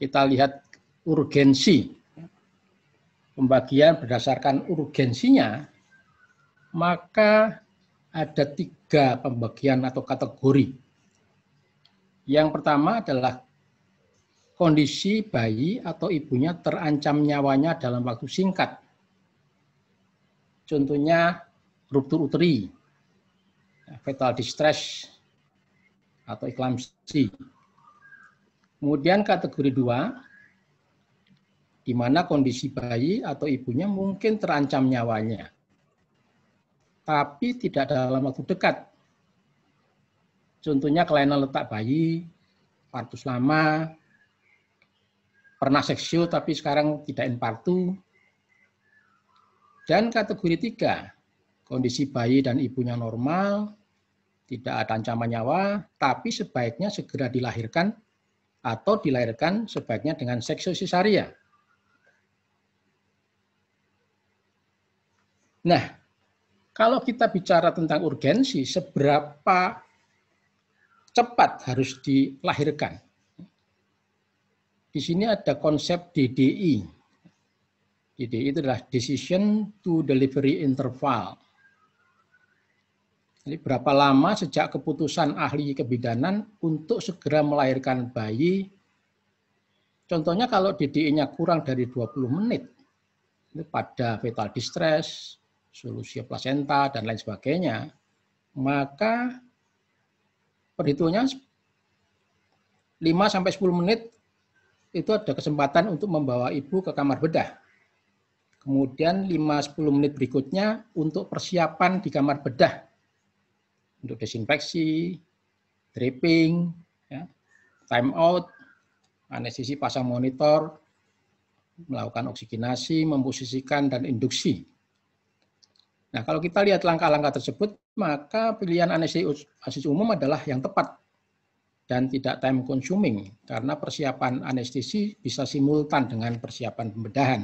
kita lihat urgensi. Pembagian berdasarkan urgensinya, maka ada 3 pembagian atau kategori. Yang pertama adalah kondisi bayi atau ibunya terancam nyawanya dalam waktu singkat. Contohnya ruptur uteri, fetal distress, atau eklamsi. Kemudian kategori 2, di mana kondisi bayi atau ibunya mungkin terancam nyawanya, tapi tidak dalam waktu dekat. Contohnya kelainan letak bayi, partus lama, pernah seksio tapi sekarang tidak infartu. Dan kategori 3, kondisi bayi dan ibunya normal, tidak ada ancaman nyawa, tapi sebaiknya segera dilahirkan atau dilahirkan sebaiknya dengan seksio sesaria. Nah, kalau kita bicara tentang urgensi, seberapa cepat harus dilahirkan? Di sini ada konsep DDI. DDI itu adalah Decision to Delivery Interval. Jadi berapa lama sejak keputusan ahli kebidanan untuk segera melahirkan bayi. Contohnya kalau DDI-nya kurang dari 20 menit, pada fetal distress, solusi plasenta, dan lain sebagainya, maka perhitungannya 5-10 menit itu ada kesempatan untuk membawa ibu ke kamar bedah. Kemudian 5-10 menit berikutnya untuk persiapan di kamar bedah. Untuk desinfeksi, dripping, ya, time out, anestesi pasang monitor, melakukan oksigenasi, memposisikan, dan induksi. Nah, kalau kita lihat langkah-langkah tersebut, maka pilihan anestesi umum adalah yang tepat dan tidak time consuming, karena persiapan anestesi bisa simultan dengan persiapan pembedahan.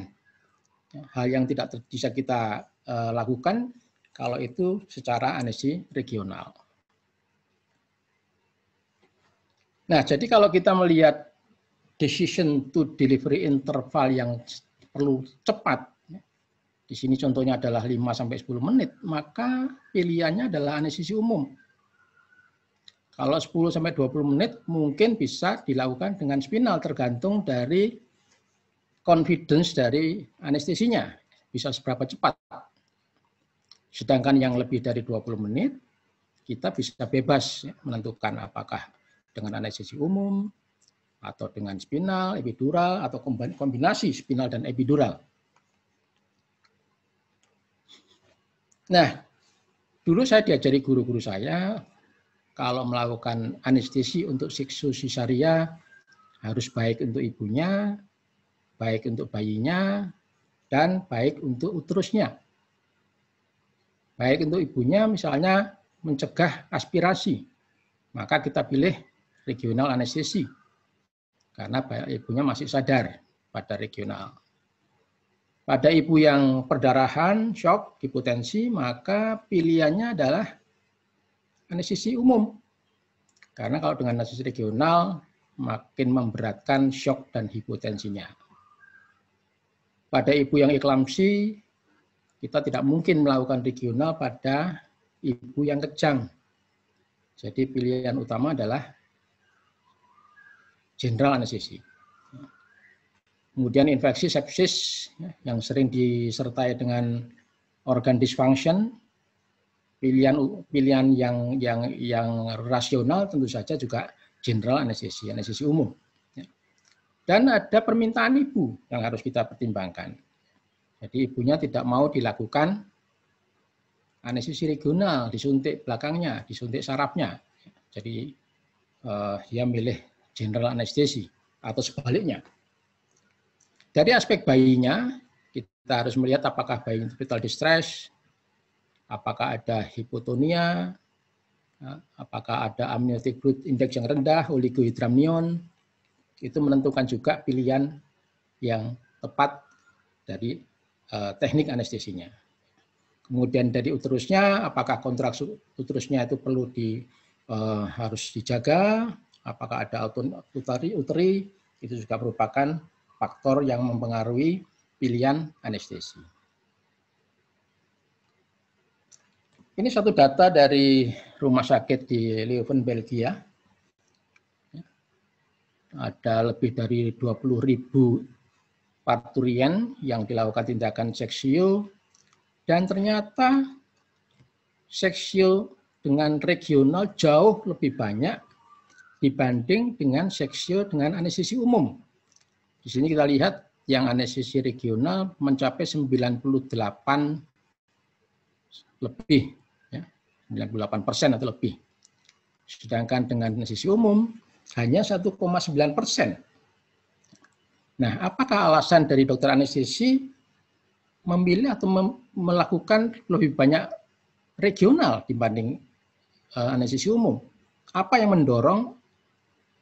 Hal yang tidak bisa kita lakukan kalau itu secara anestesi regional. Nah, jadi kalau kita melihat decision to delivery interval yang perlu cepat, di sini contohnya adalah 5-10 menit, maka pilihannya adalah anestesi umum. Kalau 10-20 menit mungkin bisa dilakukan dengan spinal, tergantung dari confidence dari anestesinya, bisa seberapa cepat. Sedangkan yang lebih dari 20 menit, kita bisa bebas menentukan apakah dengan anestesi umum, atau dengan spinal, epidural, atau kombinasi spinal dan epidural. Nah, dulu saya diajari guru-guru saya, kalau melakukan anestesi untuk seksu cesaria harus baik untuk ibunya, baik untuk bayinya, dan baik untuk uterusnya. Baik untuk ibunya misalnya mencegah aspirasi, maka kita pilih regional anestesi, karena ibunya masih sadar pada regional. Pada ibu yang perdarahan, shock, hipotensi, maka pilihannya adalah anestesi umum. Karena kalau dengan anestesi regional, makin memberatkan shock dan hipotensinya. Pada ibu yang eklamsi, kita tidak mungkin melakukan regional pada ibu yang kejang. Jadi pilihan utama adalah general anestesi. Kemudian infeksi sepsis yang sering disertai dengan organ dysfunction, pilihan yang rasional tentu saja juga general anestesi, anestesi umum. Dan ada permintaan ibu yang harus kita pertimbangkan. Jadi ibunya tidak mau dilakukan anestesi regional, disuntik belakangnya, disuntik sarafnya. Jadi dia milih general anestesi atau sebaliknya. Dari aspek bayinya, kita harus melihat apakah bayi fetal distress, apakah ada hipotonia, apakah ada amniotic fluid index yang rendah, oligohydramnion, itu menentukan juga pilihan yang tepat dari teknik anestesinya. Kemudian dari uterusnya, apakah kontraksi uterusnya itu perlu harus dijaga, apakah ada uteri, itu juga merupakan faktor yang mempengaruhi pilihan anestesi. Ini satu data dari rumah sakit di Leuven, Belgia. Ada lebih dari 20.000 parturian yang dilakukan tindakan seksio, dan ternyata seksio dengan regional jauh lebih banyak dibanding dengan seksio dengan anestesi umum. Di sini kita lihat yang anestesi regional mencapai 98 lebih, ya, 98% atau lebih. Sedangkan dengan anestesi umum hanya 1,9%. Nah, apakah alasan dari dokter anestesi memilih atau melakukan lebih banyak regional dibanding anestesi umum? Apa yang mendorong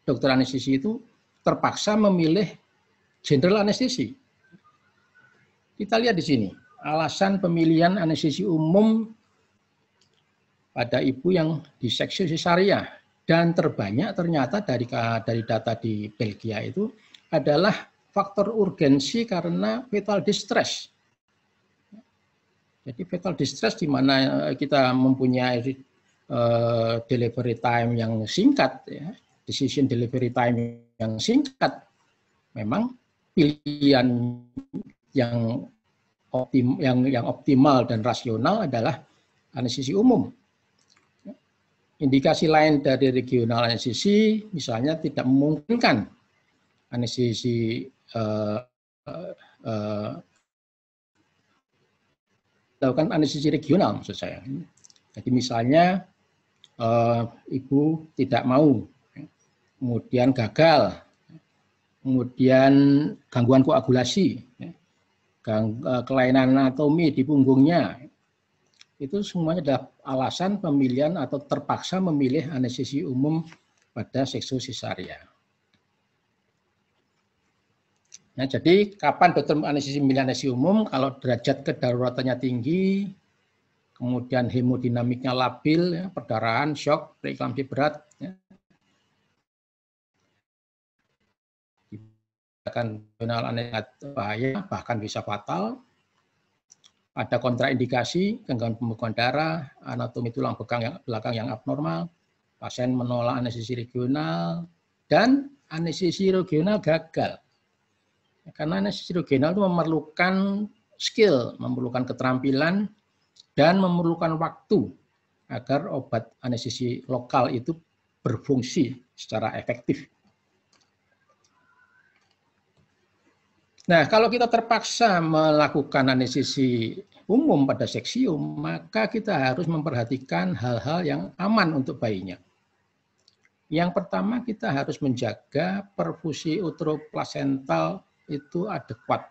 dokter anestesi itu terpaksa memilih general anestesi? Kita lihat di sini, alasan pemilihan anestesi umum pada ibu yang diseksi cesaria, dan terbanyak ternyata dari data di Belgia itu adalah faktor urgensi karena fetal distress. Jadi fetal distress di mana kita mempunyai delivery time yang singkat, ya, decision delivery time yang singkat, memang pilihan yang yang optimal dan rasional adalah anestesi umum. Indikasi lain dari regional anestesi misalnya tidak memungkinkan anestesi lakukan anestesi regional maksud saya. Jadi misalnya ibu tidak mau, kemudian gagal, kemudian gangguan koagulasi, kelainan anatomi di punggungnya, itu semuanya adalah alasan pemilihan atau terpaksa memilih anestesi umum pada seksu sesaria. Nah, jadi kapan dokter anestesi memilih anestesi umum? Kalau derajat kedaruratannya tinggi, kemudian hemodinamiknya labil, ya, perdarahan, shock, preeklamsi berat, ya. Akan regional anestesi bahaya, bahkan bisa fatal. Ada kontraindikasi, gangguan pembekuan darah, anatomi tulang belakang yang abnormal, pasien menolak anestesi regional, dan anestesi regional gagal. Karena anestesi regional itu memerlukan skill, memerlukan keterampilan, dan memerlukan waktu agar obat anestesi lokal itu berfungsi secara efektif. Nah, kalau kita terpaksa melakukan anestesi umum pada seksium, maka kita harus memperhatikan hal-hal yang aman untuk bayinya. Yang pertama, kita harus menjaga perfusi uteroplasental itu adekuat.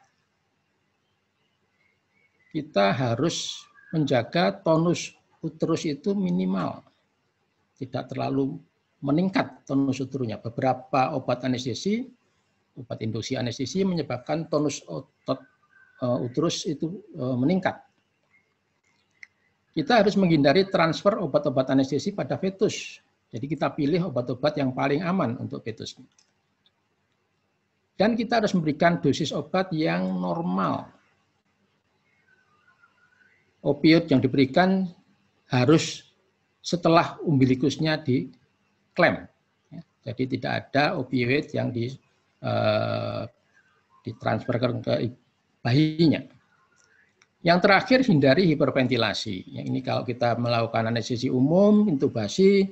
Kita harus menjaga tonus uterus itu minimal, tidak terlalu meningkat tonus uterusnya. Beberapa obat anestesi, obat induksi anestesi menyebabkan tonus otot uterus itu meningkat. Kita harus menghindari transfer obat-obat anestesi pada fetus. Jadi kita pilih obat-obat yang paling aman untuk fetus. Dan kita harus memberikan dosis obat yang normal. Opioid yang diberikan harus setelah umbilikusnya diklem. Jadi tidak ada opioid yang ditransferkan ke bayinya. Yang terakhir, hindari hiperventilasi. Ini kalau kita melakukan anestesi umum, intubasi,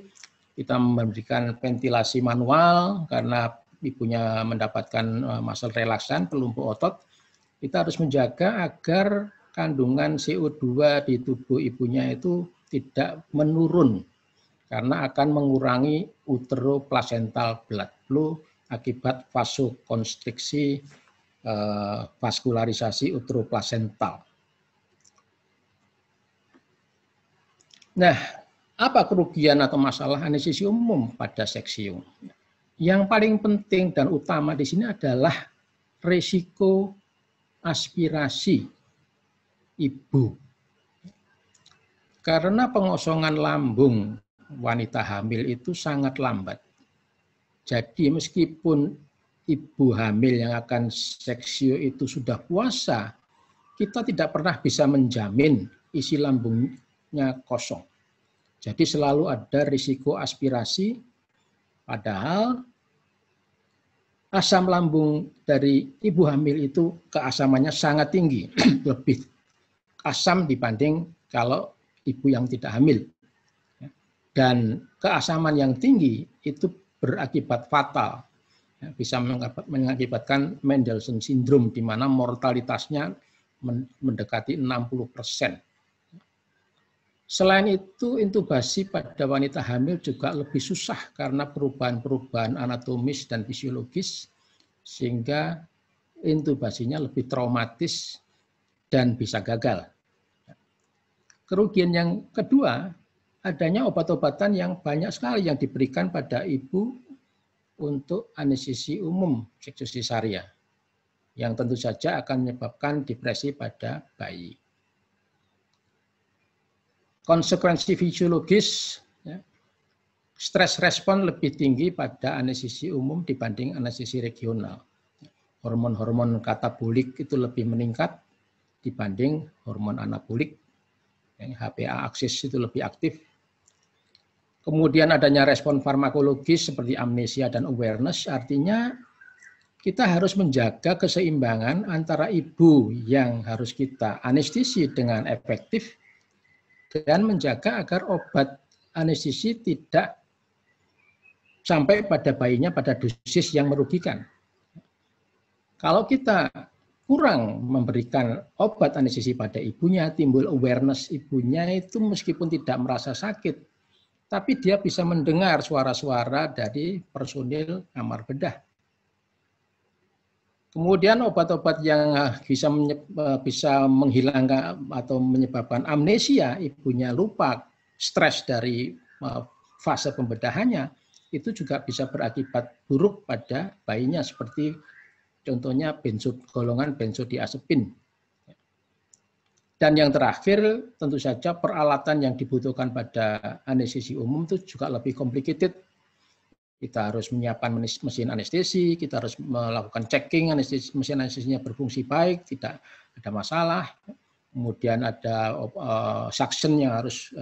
kita memberikan ventilasi manual karena ibunya mendapatkan muscle relaksan, pelumpuh otot. Kita harus menjaga agar kandungan CO2 di tubuh ibunya itu tidak menurun karena akan mengurangi uteroplasental blood flow akibat vasokonstriksi, vaskularisasi uteroplasental. Nah, apa kerugian atau masalah anestesi umum pada seksium? Yang paling penting dan utama di sini adalah risiko aspirasi ibu. Karena pengosongan lambung wanita hamil itu sangat lambat. Jadi meskipun ibu hamil yang akan seksio itu sudah puasa, kita tidak pernah bisa menjamin isi lambungnya kosong. Jadi selalu ada risiko aspirasi, padahal asam lambung dari ibu hamil itu keasamannya sangat tinggi, lebih asam dibanding kalau ibu yang tidak hamil. Dan keasaman yang tinggi itu berakibat fatal, bisa mengakibatkan Mendelssohn syndrome di mana mortalitasnya mendekati 60%. Selain itu, intubasi pada wanita hamil juga lebih susah karena perubahan-perubahan anatomis dan fisiologis, sehingga intubasinya lebih traumatis dan bisa gagal. Kerugian yang kedua, adanya obat-obatan yang banyak sekali yang diberikan pada ibu untuk anestesi umum seksu sesaria, yang tentu saja akan menyebabkan depresi pada bayi. Konsekuensi fisiologis, ya, stres respon lebih tinggi pada anestesi umum dibanding anestesi regional. Hormon-hormon katabolik itu lebih meningkat dibanding hormon anabolik. HPA aksis itu lebih aktif. Kemudian adanya respon farmakologis seperti amnesia dan awareness, artinya kita harus menjaga keseimbangan antara ibu yang harus kita anestesi dengan efektif dan menjaga agar obat anestesi tidak sampai pada bayinya pada dosis yang merugikan. Kalau kita kurang memberikan obat anestesi pada ibunya, timbul awareness ibunya itu meskipun tidak merasa sakit, tapi dia bisa mendengar suara-suara dari personil kamar bedah. Kemudian obat-obat yang bisa menghilangkan atau menyebabkan amnesia, ibunya lupa, stres dari fase pembedahannya, itu juga bisa berakibat buruk pada bayinya, seperti contohnya golongan benzodiazepin. Dan yang terakhir, tentu saja peralatan yang dibutuhkan pada anestesi umum itu juga lebih complicated. Kita harus menyiapkan mesin anestesi, kita harus melakukan checking mesin anestesinya berfungsi baik, tidak ada masalah. Kemudian ada suction yang harus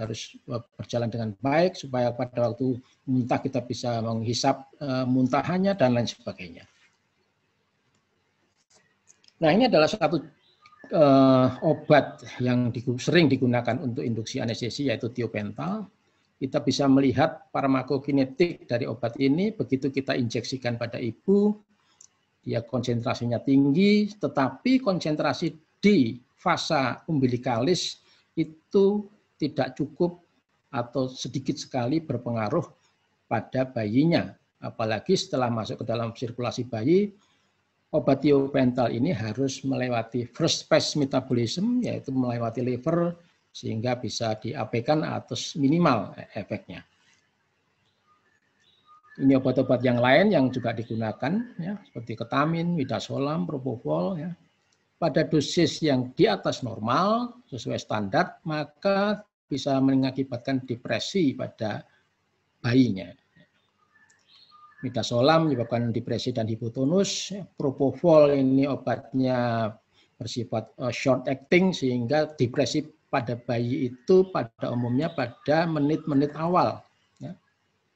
berjalan dengan baik supaya pada waktu muntah kita bisa menghisap muntahannya dan lain sebagainya. Nah, ini adalah satu obat yang sering digunakan untuk induksi anestesi, yaitu tiopental. Kita bisa melihat farmakokinetik dari obat ini, begitu kita injeksikan pada ibu, dia konsentrasinya tinggi, tetapi konsentrasi di fasa umbilikalis itu tidak cukup atau sedikit sekali berpengaruh pada bayinya. Apalagi setelah masuk ke dalam sirkulasi bayi, obat tiopental ini harus melewati first pass metabolism, yaitu melewati liver, sehingga bisa diabaikan atau minimal efeknya. Ini obat-obat yang lain yang juga digunakan, ya, seperti ketamin, midazolam, propofol, ya. Pada dosis yang di atas normal, sesuai standar, maka bisa mengakibatkan depresi pada bayinya. Midazolam menyebabkan depresi dan hipotonus, propofol ini obatnya bersifat short acting, sehingga depresi pada bayi itu pada umumnya pada menit-menit awal. Ya.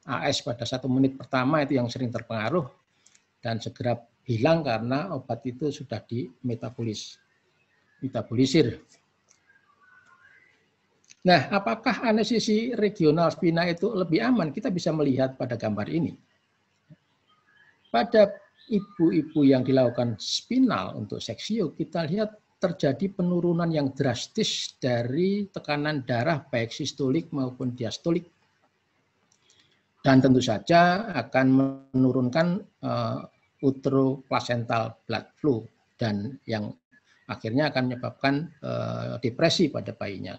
AS pada 1 menit pertama itu yang sering terpengaruh dan segera hilang karena obat itu sudah metabolisir. Nah, apakah anestesi regional spina itu lebih aman? Kita bisa melihat pada gambar ini. Pada ibu-ibu yang dilakukan spinal untuk seksio, kita lihat terjadi penurunan yang drastis dari tekanan darah baik sistolik maupun diastolik. Dan tentu saja akan menurunkan uteroplacental blood flow dan yang akhirnya akan menyebabkan depresi pada bayinya.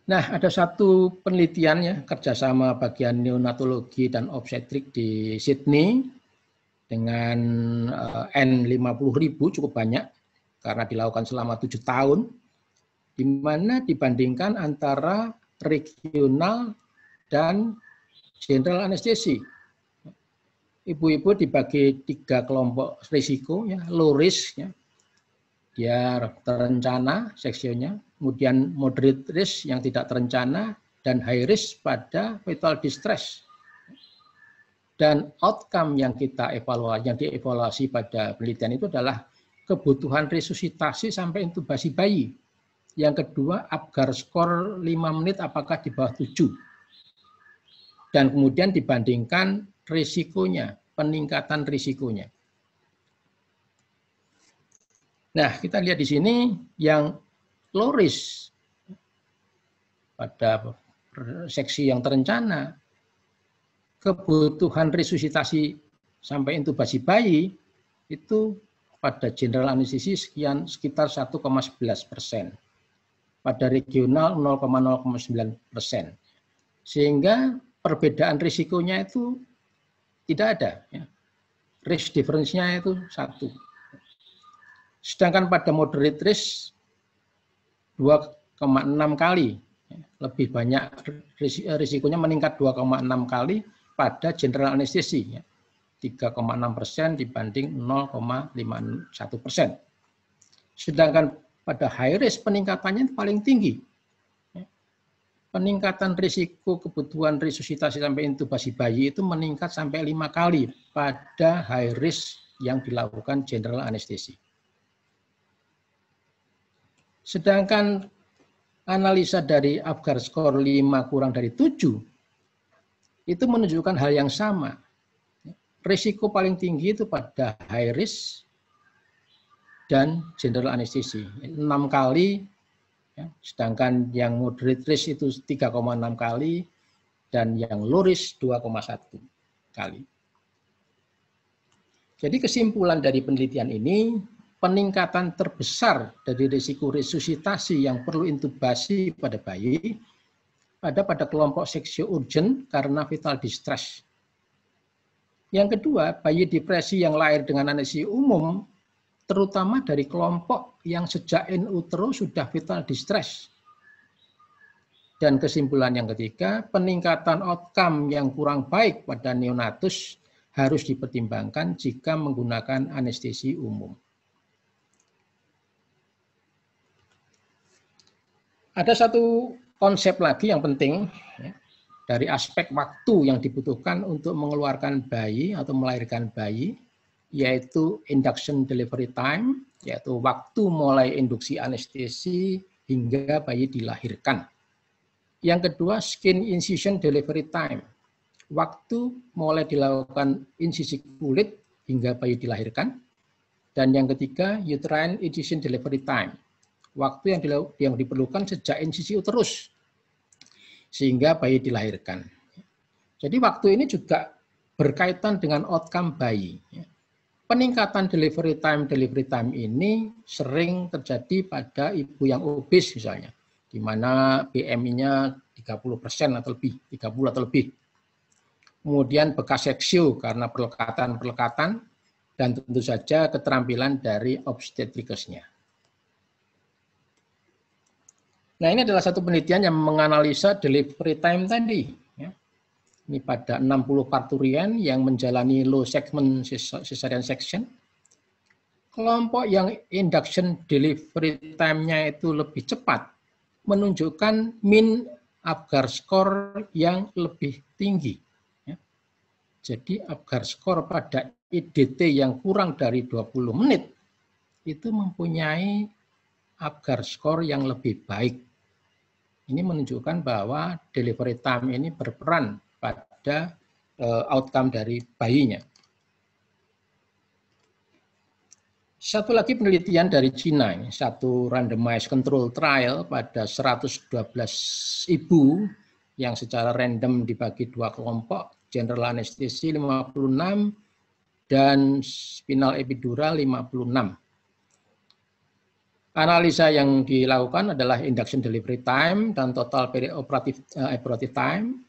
Nah, ada satu penelitian ya, kerjasama bagian neonatologi dan obstetrik di Sydney dengan N50.000, cukup banyak karena dilakukan selama 7 tahun, di mana dibandingkan antara regional dan general anestesi. Ibu-ibu dibagi 3 kelompok risiko, ya, low risk, ya, dia terencana seksionya, kemudian moderate risk yang tidak terencana, dan high risk pada fetal distress. Dan outcome yang kita evaluasi, yang dievaluasi pada penelitian itu adalah kebutuhan resusitasi sampai intubasi bayi. Yang kedua, Apgar skor 5 menit apakah di bawah 7. Dan kemudian dibandingkan risikonya, peningkatan risikonya. Nah, kita lihat di sini yang low risk pada seksi yang terencana, kebutuhan resusitasi sampai intubasi bayi itu pada general anestesi sekitar 1,11%, pada regional 0,09%, sehingga perbedaan risikonya itu tidak ada, ya. Risk difference-nya itu 1. Sedangkan pada moderate risk 2,6 kali, lebih banyak risikonya, meningkat 2,6 kali pada general anestesi, 3,6% dibanding 0,51%. Sedangkan pada high risk peningkatannya paling tinggi, peningkatan risiko kebutuhan resusitasi sampai intubasi bayi itu meningkat sampai 5 kali pada high risk yang dilakukan general anestesi. Sedangkan analisa dari Apgar skor 5 kurang dari 7 itu menunjukkan hal yang sama. Risiko paling tinggi itu pada high risk dan general anestesi 6 kali. Ya, sedangkan yang moderate risk itu 3,6 kali dan yang low risk 2,1 kali. Jadi kesimpulan dari penelitian ini, peningkatan terbesar dari risiko resusitasi yang perlu intubasi pada bayi pada kelompok seksio urgent karena vital distress. Yang kedua, bayi depresi yang lahir dengan anestesi umum terutama dari kelompok yang sejak in utero sudah vital distress. Dan kesimpulan yang ketiga, peningkatan outcome yang kurang baik pada neonatus harus dipertimbangkan jika menggunakan anestesi umum. Ada satu konsep lagi yang penting ya, dari aspek waktu yang dibutuhkan untuk mengeluarkan bayi atau melahirkan bayi, yaitu induction delivery time, yaitu waktu mulai induksi anestesi hingga bayi dilahirkan. Yang kedua, skin incision delivery time, waktu mulai dilakukan insisi kulit hingga bayi dilahirkan. Dan yang ketiga, uterine incision delivery time, waktu yang diperlukan sejak insisi uterus sehingga bayi dilahirkan. Jadi waktu ini juga berkaitan dengan outcome bayi. Peningkatan delivery time ini sering terjadi pada ibu yang obes misalnya, di mana BMI-nya 30% atau lebih, 30 atau lebih. Kemudian bekas seksio karena perlekatan, dan tentu saja keterampilan dari obstetrikesnya. Nah, ini adalah satu penelitian yang menganalisa delivery time tadi. Ini pada 60 parturian yang menjalani low segment cesarean section. Kelompok yang induction delivery time-nya itu lebih cepat, menunjukkan min Apgar skor yang lebih tinggi. Jadi Apgar skor pada IDT yang kurang dari 20 menit itu mempunyai Apgar skor yang lebih baik. Ini menunjukkan bahwa delivery time ini berperan pada outcome dari bayinya. Satu lagi penelitian dari Cina, satu randomized control trial pada 112 ibu yang secara random dibagi dua kelompok, general anestesi 56 dan spinal epidural 56. Analisa yang dilakukan adalah induction delivery time dan total perioperative time,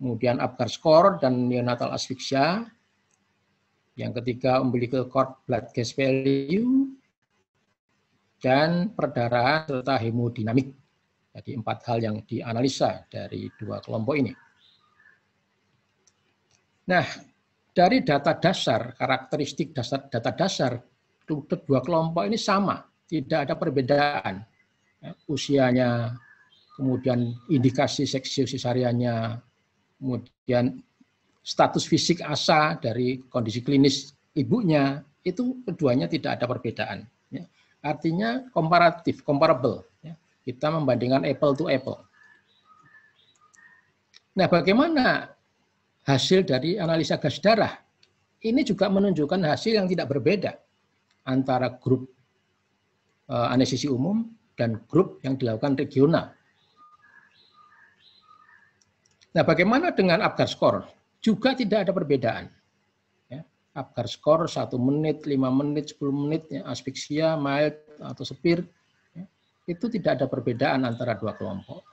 kemudian Apgar skor dan neonatal asphyxia. Yang ketiga umbilical cord blood gas value dan perdarahan serta hemodinamik. Jadi 4 hal yang dianalisa dari dua kelompok ini. Nah, dari data dasar, karakteristik data dasar kedua kelompok ini sama, tidak ada perbedaan. Usianya, kemudian indikasi seksio sesariannya, kemudian status fisik ASA dari kondisi klinis ibunya, itu keduanya tidak ada perbedaan. Artinya komparatif, comparable. Kita membandingkan apple to apple. Nah, bagaimana hasil dari analisa gas darah? Ini juga menunjukkan hasil yang tidak berbeda antara grup anestesi umum dan grup yang dilakukan regional. Nah, bagaimana dengan Apgar skor? Juga tidak ada perbedaan. Apgar skor 1 menit, 5 menit, 10 menit, asphyxia, mild atau severe, itu tidak ada perbedaan antara dua kelompok.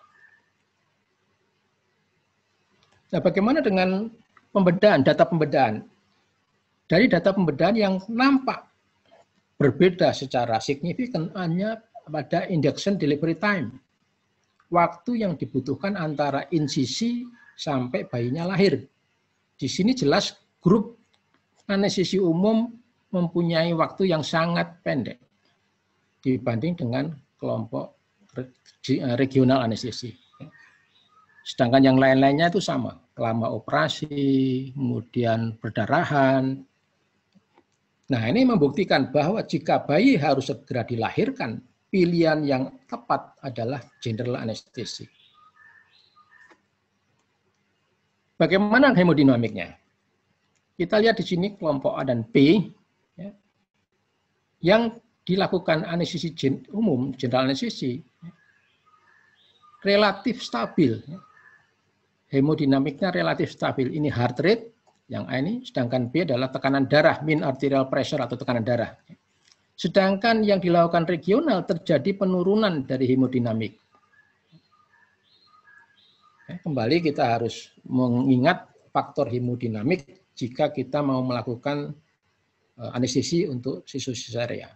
Nah, bagaimana dengan pembedaan, data pembedaan? Dari data pembedaan yang nampak berbeda secara signifikan hanya pada induction delivery time. Waktu yang dibutuhkan antara insisi sampai bayinya lahir. Di sini jelas grup anestesi umum mempunyai waktu yang sangat pendek dibanding dengan kelompok regional anestesi. Sedangkan yang lain-lainnya itu sama, lama operasi, kemudian perdarahan. Nah, ini membuktikan bahwa jika bayi harus segera dilahirkan, pilihan yang tepat adalah general anestesi. Bagaimana hemodinamiknya? Kita lihat di sini kelompok A dan B, ya, yang dilakukan anestesi umum, general anestesi, relatif stabil. Hemodinamiknya relatif stabil. Ini heart rate, yang A ini, sedangkan B adalah tekanan darah, mean arterial pressure atau tekanan darah. Sedangkan yang dilakukan regional terjadi penurunan dari hemodinamik. Kembali kita harus mengingat faktor hemodinamik jika kita mau melakukan anestesi untuk sisu-cesarean.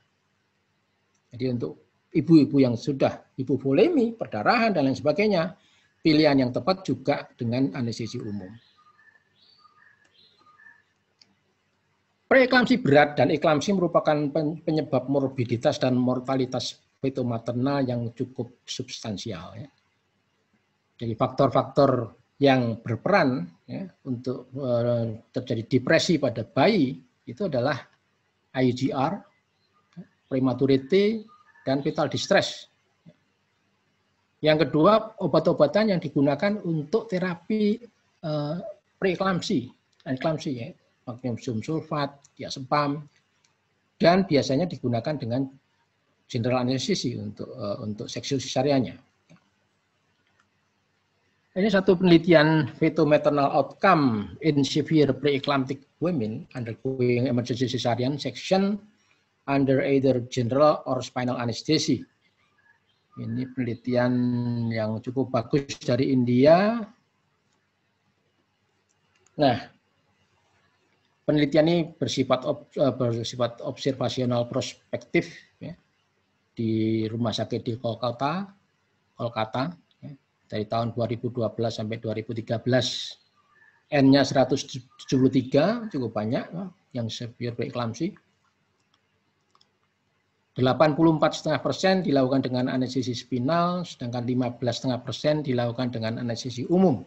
Jadi untuk ibu-ibu yang sudah hipovolemi, perdarahan, dan lain sebagainya, pilihan yang tepat juga dengan anestesi umum. Preeklamsi berat dan eklamsi merupakan penyebab morbiditas dan mortalitas feto-maternal yang cukup substansial. Ya. Jadi faktor-faktor yang berperan ya, untuk terjadi depresi pada bayi itu adalah IUGR, prematurity, dan fetal distress. Yang kedua, obat-obatan yang digunakan untuk terapi preeklamsi, ya, magnesium sulfat, diazepam, dan biasanya digunakan dengan general anestesi untuk seksiu sesariannya. Ini satu penelitian fetal-maternal outcome in severe preeclamptic women undergoing emergency cesarean section under either general or spinal anesthesia. Ini penelitian yang cukup bagus dari India. Nah, penelitian ini bersifat observasional prospektif ya, di rumah sakit di Kolkata ya, dari tahun 2012 sampai 2013. N-nya 173, cukup banyak ya, yang severe preeclampsia. 84,5% dilakukan dengan anestesi spinal, sedangkan 15,5% dilakukan dengan anestesi umum.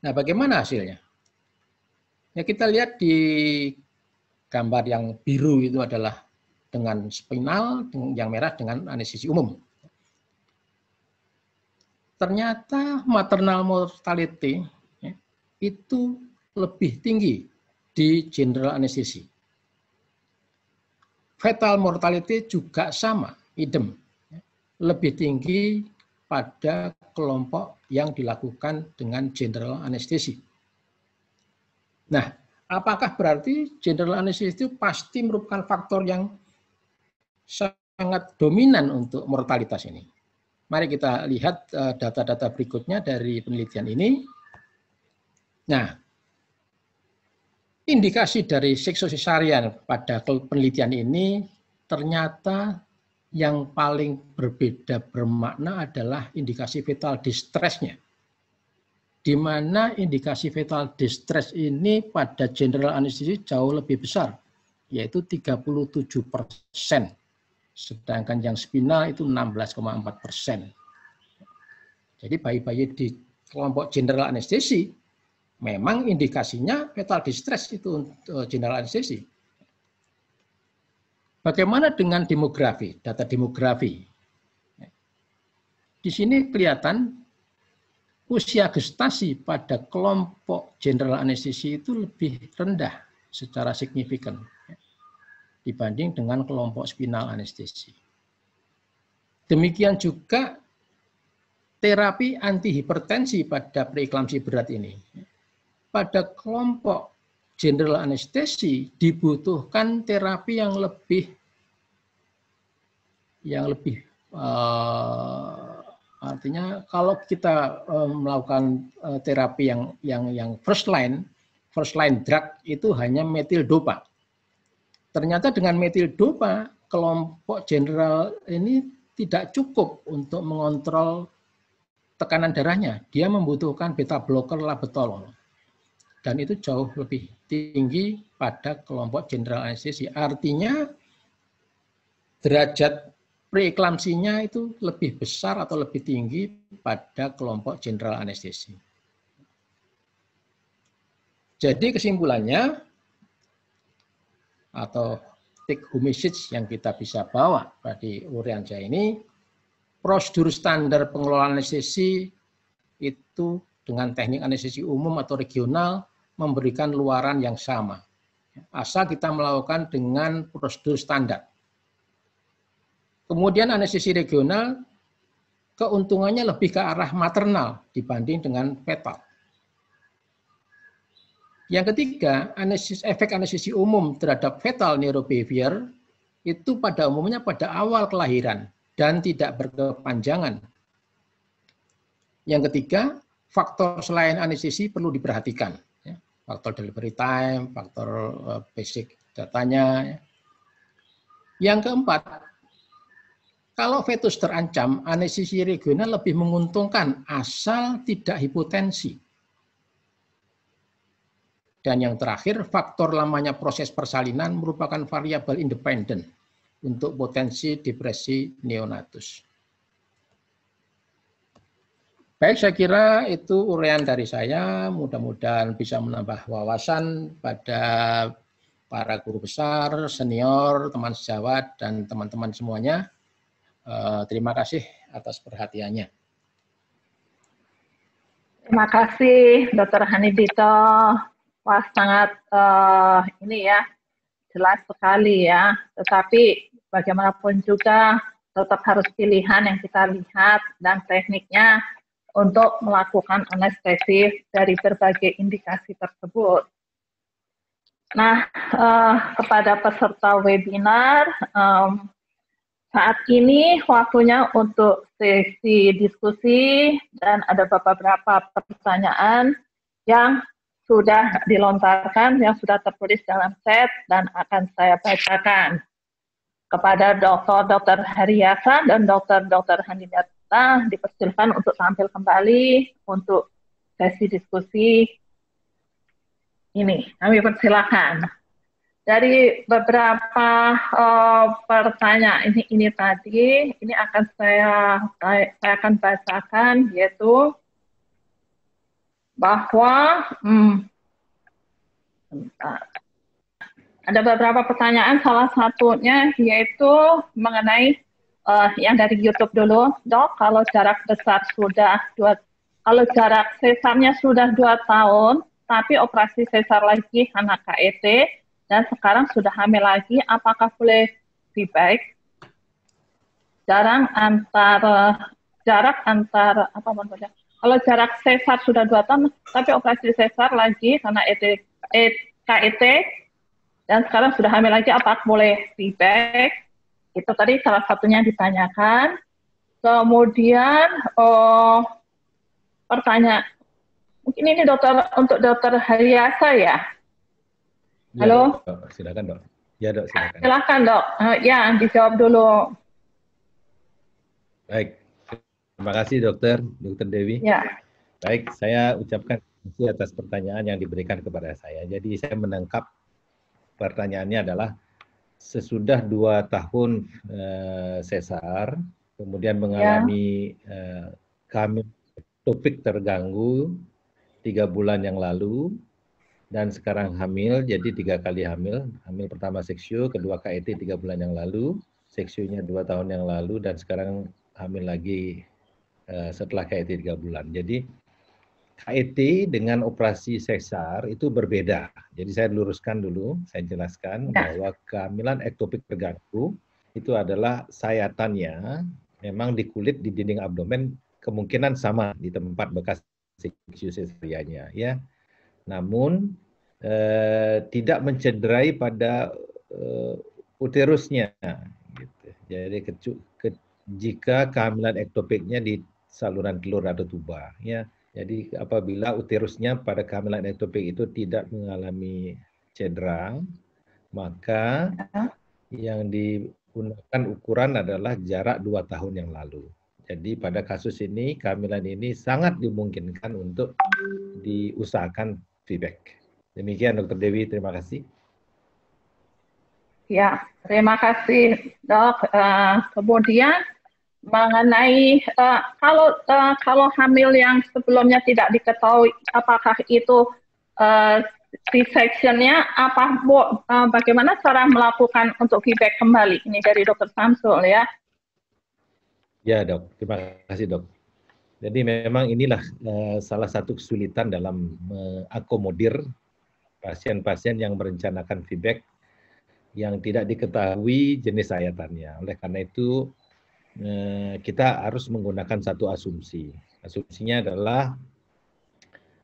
Nah, bagaimana hasilnya? Ya, kita lihat di gambar yang biru itu adalah dengan spinal, yang merah dengan anestesi umum. Ternyata maternal mortality ya, itu lebih tinggi di general anestesi. Fetal mortality juga sama, idem, lebih tinggi pada kelompok yang dilakukan dengan general anestesi. Nah, apakah berarti general anestesi itu pasti merupakan faktor yang sangat dominan untuk mortalitas ini? Mari kita lihat data-data berikutnya dari penelitian ini. Nah, indikasi dari seksiu sesarian pada penelitian ini ternyata yang paling berbeda bermakna adalah indikasi fetal distress-nya. Di mana indikasi fetal distress ini pada general anestesi jauh lebih besar, yaitu 37%. Sedangkan yang spinal itu 16,4%. Jadi bayi-bayi di kelompok general anestesi memang indikasinya fetal distress itu untuk general anestesi. Bagaimana dengan demografi, data demografi? Di sini kelihatan usia gestasi pada kelompok general anestesi itu lebih rendah secara signifikan dibanding dengan kelompok spinal anestesi. Demikian juga terapi antihipertensi pada preeklamsi berat ini. Pada kelompok general anestesi dibutuhkan terapi yang lebih artinya kalau kita melakukan terapi yang first line drug itu hanya metildopa. Ternyata dengan metildopa kelompok general ini tidak cukup untuk mengontrol tekanan darahnya. Dia membutuhkan beta blocker labetalol. Dan itu jauh lebih tinggi pada kelompok general anestesi. Artinya derajat preeklamsinya itu lebih besar atau lebih tinggi pada kelompok general anestesi. Jadi kesimpulannya atau take home message yang kita bisa bawa dari uraian saya ini, prosedur standar pengelolaan anestesi itu dengan teknik anestesi umum atau regional memberikan luaran yang sama. Asal kita melakukan dengan prosedur standar. Kemudian anestesi regional keuntungannya lebih ke arah maternal dibanding dengan fetal. Yang ketiga, efek anestesi umum terhadap fetal neurobehavior itu pada umumnya pada awal kelahiran dan tidak berkepanjangan. Yang ketiga, faktor selain anestesi perlu diperhatikan. Faktor delivery time, faktor basic datanya. Yang keempat, kalau fetus terancam, anestesi regional lebih menguntungkan asal tidak hipotensi. Dan yang terakhir, faktor lamanya proses persalinan merupakan variabel independen untuk potensi depresi neonatus. Baik, saya kira itu uraian dari saya. Mudah-mudahan bisa menambah wawasan pada para guru besar, senior, teman sejawat, dan teman-teman semuanya. Terima kasih atas perhatiannya. Terima kasih, Dr. Hanidito. Wah, sangat ini ya, jelas sekali ya. Tetapi bagaimanapun juga tetap harus pilihan yang kita lihat dan tekniknya untuk melakukan anestesi dari berbagai indikasi tersebut. Nah, kepada peserta webinar, saat ini waktunya untuk sesi diskusi dan ada beberapa pertanyaan yang sudah dilontarkan, yang sudah tertulis dalam chat dan akan saya bacakan. Kepada Dr. Heriasa dan Dr. Handinata dipersilakan untuk tampil kembali untuk sesi diskusi ini. Kami persilakan. Dari beberapa pertanyaan ini tadi, ini akan saya akan bacakan, yaitu bahwa ada beberapa pertanyaan, salah satunya yaitu mengenai yang dari YouTube dulu, Dok. Kalau jarak besar sudah kalau jarak sesarnya sudah 2 tahun, tapi operasi sesar lagi karena KET dan sekarang sudah hamil lagi, apakah boleh feedback? Jarak antara apa maksudnya? Kalau jarak sesar sudah 2 tahun, tapi operasi sesar lagi karena KET, dan sekarang sudah hamil lagi, apakah boleh feedback? Itu tadi salah satunya ditanyakan. Kemudian, pertanyaan, mungkin ini untuk Dr. Heriasa ya? Halo? Ya, dok. Silakan, Dok. Ya, Dok, silakan. Silakan, Dok. Ya, dijawab dulu. Baik. Terima kasih Dr. Dewi. Ya. Baik, saya ucapkan terima kasih atas pertanyaan yang diberikan kepada saya. Jadi saya menangkap pertanyaannya adalah sesudah 2 tahun sesar, kemudian mengalami kehamilan ektopik terganggu 3 bulan yang lalu, dan sekarang hamil, jadi 3 kali hamil. Hamil pertama seksio, kedua KET 3 bulan yang lalu, seksionya 2 tahun yang lalu, dan sekarang hamil lagi setelah KET 3 bulan. Jadi KET dengan operasi sesar itu berbeda. Jadi saya luruskan dulu, saya jelaskan bahwa kehamilan ektopik terganggu itu adalah sayatannya memang di kulit, di dinding abdomen, kemungkinan sama di tempat bekas seksio sesarianya, ya. Namun tidak mencederai pada uterusnya. Gitu. Jadi jika kehamilan ektopiknya di saluran telur atau tuba, ya. Jadi apabila uterusnya pada kehamilan ektopik itu tidak mengalami cedera, maka yang digunakan ukuran adalah jarak 2 tahun yang lalu. Jadi pada kasus ini kehamilan ini sangat dimungkinkan untuk diusahakan feedback. Demikian Dr. Dewi, terima kasih. Ya, terima kasih dok. Kemudian mengenai kalau hamil yang sebelumnya tidak diketahui apakah itu C-sectionnya, bagaimana cara melakukan untuk feedback kembali? Ini dari Dr. Samsul ya. Ya dok, terima kasih dok. Jadi memang inilah salah satu kesulitan dalam mengakomodir pasien-pasien yang merencanakan feedback yang tidak diketahui jenis sayatannya. Oleh karena itu kita harus menggunakan satu asumsi. Asumsinya adalah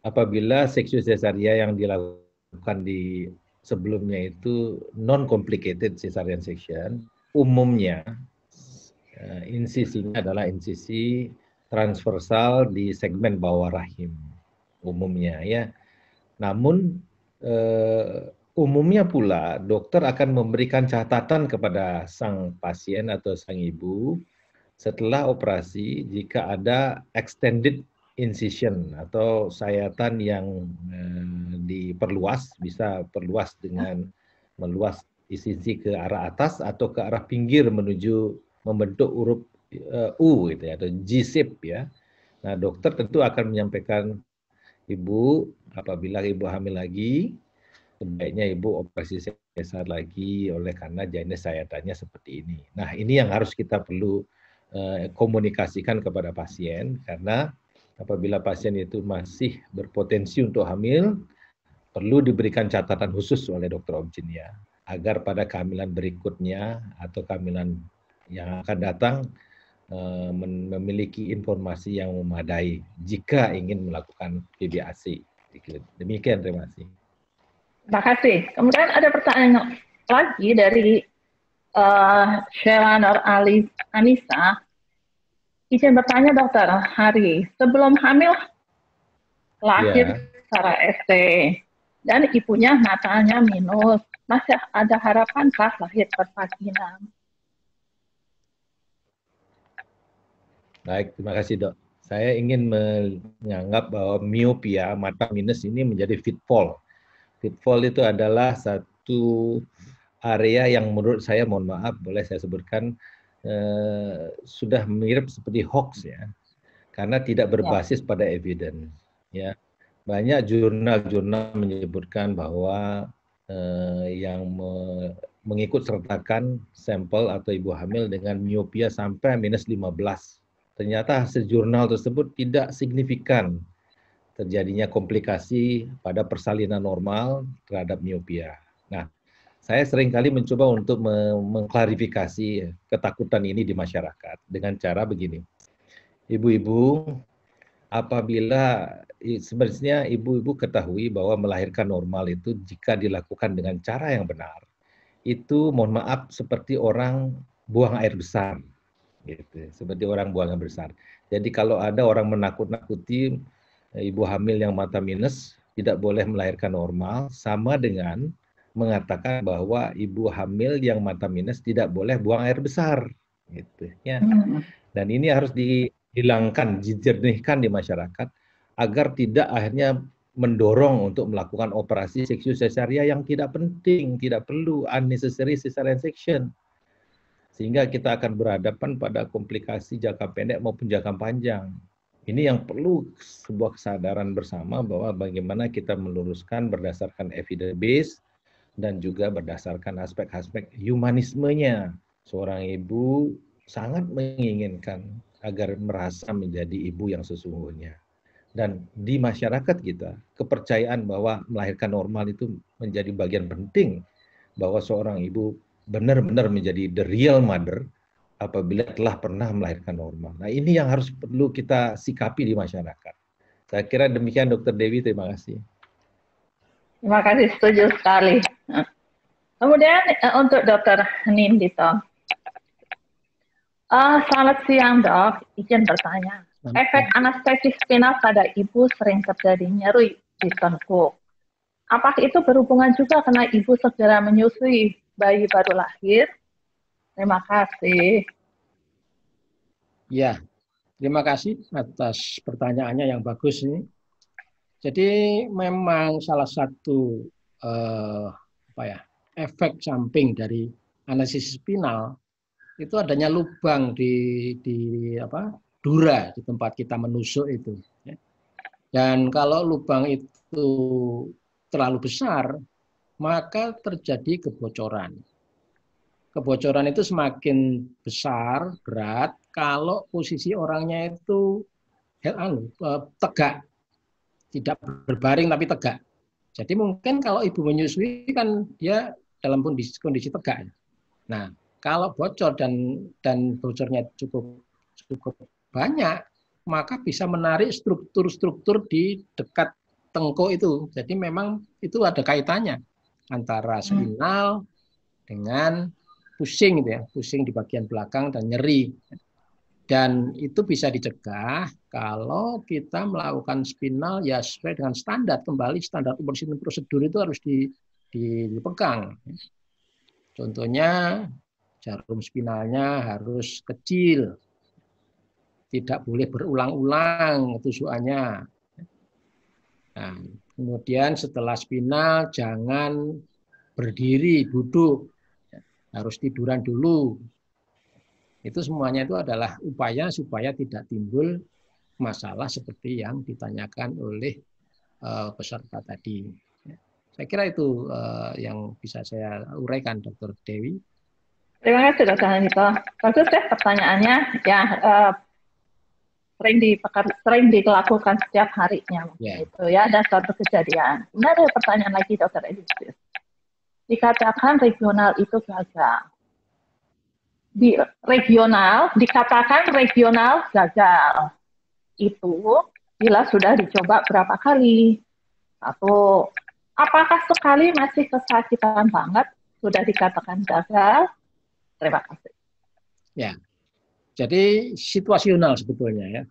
apabila section cesarea yang dilakukan di sebelumnya itu non-complicated cesarean section, umumnya insisinya adalah insisi transversal di segmen bawah rahim umumnya ya. Namun umumnya pula dokter akan memberikan catatan kepada sang pasien atau sang ibu setelah operasi jika ada extended incision atau sayatan yang diperluas, bisa perluas dengan meluas insisi ke arah atas atau ke arah pinggir menuju membentuk huruf U gitu ya, atau G-shape ya. Nah, dokter tentu akan menyampaikan ibu apabila ibu hamil lagi, sebaiknya ibu operasi sesar lagi oleh karena jenis sayatannya seperti ini. Nah, ini yang harus kita perlu komunikasikan kepada pasien karena apabila pasien itu masih berpotensi untuk hamil, perlu diberikan catatan khusus oleh dokter obstetria agar pada kehamilan berikutnya atau kehamilan yang akan datang memiliki informasi yang memadai jika ingin melakukan PBAC. Demikian, terima kasih. Terima kasih. Kemudian ada pertanyaan lagi dari Sheila Nur Anissa. Izin bertanya dokter, Hari, sebelum hamil lahir secara ST dan ibunya matanya minus, masih ada harapankah lahir bervagina? Baik, terima kasih dok. Saya ingin menganggap bahwa miopia, mata minus ini menjadi fitfall. Fitfall itu adalah satu area yang menurut saya, mohon maaf, boleh saya sebutkan, sudah mirip seperti hoax ya, karena tidak berbasis pada evidence. Ya, banyak jurnal-jurnal menyebutkan bahwa yang mengikut sertakan sampel atau ibu hamil dengan miopia sampai minus 15. Ternyata hasil jurnal tersebut tidak signifikan terjadinya komplikasi pada persalinan normal terhadap miopia. Nah, saya seringkali mencoba untuk mengklarifikasi ketakutan ini di masyarakat dengan cara begini. Ibu-ibu, apabila sebenarnya ibu-ibu ketahui bahwa melahirkan normal itu jika dilakukan dengan cara yang benar, itu mohon maaf seperti orang buang air besar. Gitu, seperti orang buang air besar. Jadi kalau ada orang menakut-nakuti ibu hamil yang mata minus tidak boleh melahirkan normal, sama dengan mengatakan bahwa ibu hamil yang mata minus tidak boleh buang air besar, gitu ya. Dan ini harus dihilangkan, dijernihkan di masyarakat agar tidak akhirnya mendorong untuk melakukan operasi seksiu cesarea yang tidak penting, tidak perlu, unnecessary cesarean section. Sehingga kita akan berhadapan pada komplikasi jangka pendek maupun jangka panjang. Ini yang perlu sebuah kesadaran bersama bahwa bagaimana kita meluruskan berdasarkan evidence base dan juga berdasarkan aspek-aspek humanismenya. Seorang ibu sangat menginginkan agar merasa menjadi ibu yang sesungguhnya. Dan di masyarakat kita, kepercayaan bahwa melahirkan normal itu menjadi bagian penting bahwa seorang ibu benar-benar menjadi the real mother apabila telah pernah melahirkan normal. Nah, ini yang harus perlu kita sikapi di masyarakat. Saya kira demikian Dr. Dewi, terima kasih. Terima kasih, setuju sekali. Kemudian untuk Dr. Nindito. Selamat siang dok, izin bertanya. Efek anestesi spinal pada ibu sering terjadi nyeri di tengkuk. Apakah itu berhubungan juga karena ibu segera menyusui bayi baru lahir? Terima kasih. Ya, terima kasih atas pertanyaannya yang bagus ini. Jadi memang salah satu efek samping dari anestesia spinal itu adanya lubang di dura di tempat kita menusuk itu. Dan kalau lubang itu terlalu besar, maka terjadi kebocoran. Kebocoran itu semakin besar, berat, kalau posisi orangnya itu tegak, tidak berbaring tapi tegak. Jadi mungkin kalau ibu menyusui kan dia dalam kondisi tegak. Nah, kalau bocor dan bocornya cukup banyak, maka bisa menarik struktur-struktur di dekat tengkuk itu. Jadi memang itu ada kaitannya antara spinal dengan pusing gitu ya, pusing di bagian belakang dan nyeri. Dan itu bisa dicegah kalau kita melakukan spinal ya sesuai dengan standar. Kembali standar prosedur itu harus dipegang. Contohnya jarum spinalnya harus kecil, tidak boleh berulang-ulang tusukannya. Nah, kemudian setelah spinal jangan berdiri, duduk, harus tiduran dulu. Itu semuanya itu adalah upaya supaya tidak timbul masalah seperti yang ditanyakan oleh peserta tadi. Saya kira itu yang bisa saya uraikan, Dr. Dewi. Terima kasih, Dr. Anito. Bagus ya pertanyaannya, ya sering dilakukan setiap harinya, itu ya, dan suatu kejadian. Kemudian ada pertanyaan lagi, Dr. Edith. Dikatakan regional itu gagal. Dikatakan regional gagal. Itu bila sudah dicoba berapa kali. Satu, apakah sekali masih kesakitan banget sudah dikatakan gagal? Terima kasih. Ya, jadi situasional sebetulnya ya.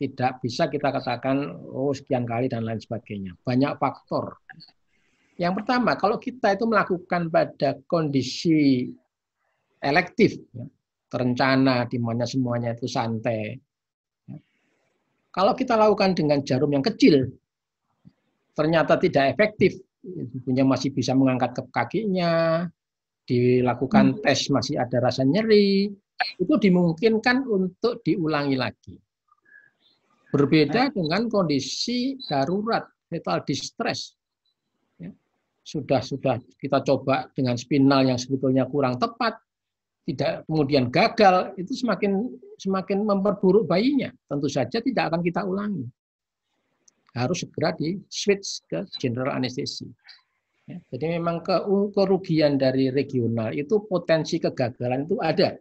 Tidak bisa kita katakan oh sekian kali dan lain sebagainya. Banyak faktor. Yang pertama, kalau kita itu melakukan pada kondisi elektif, ya, terencana, di mana semuanya itu santai. Ya. Kalau kita lakukan dengan jarum yang kecil, ternyata tidak efektif, ibunya masih bisa mengangkat ke kakinya, dilakukan tes masih ada rasa nyeri, itu dimungkinkan untuk diulangi lagi. Berbeda dengan kondisi darurat, fetal distress. Sudah kita coba dengan spinal yang sebetulnya kurang tepat, tidak kemudian gagal, itu semakin memperburuk bayinya. Tentu saja tidak akan kita ulangi. Harus segera di switch ke general anestesi. Ya, jadi memang kerugian dari regional itu potensi kegagalan itu ada.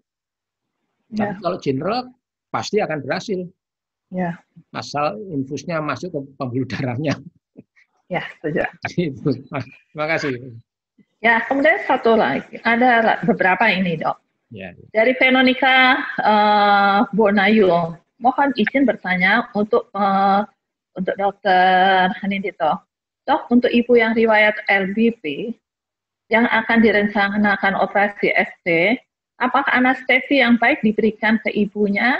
Tapi kalau general pasti akan berhasil. Ya. Asal infusnya masuk ke pembuluh darahnya. Ya, setuju. Terima kasih. Ya, kemudian satu lagi, ada beberapa ini, Dok. Ya. Dari Veronica Bornayu, mohon izin bertanya untuk Dr. Hanindito. Dok, untuk ibu yang riwayat LBP yang akan direncanakan operasi ST, apakah anestesi yang baik diberikan ke ibunya?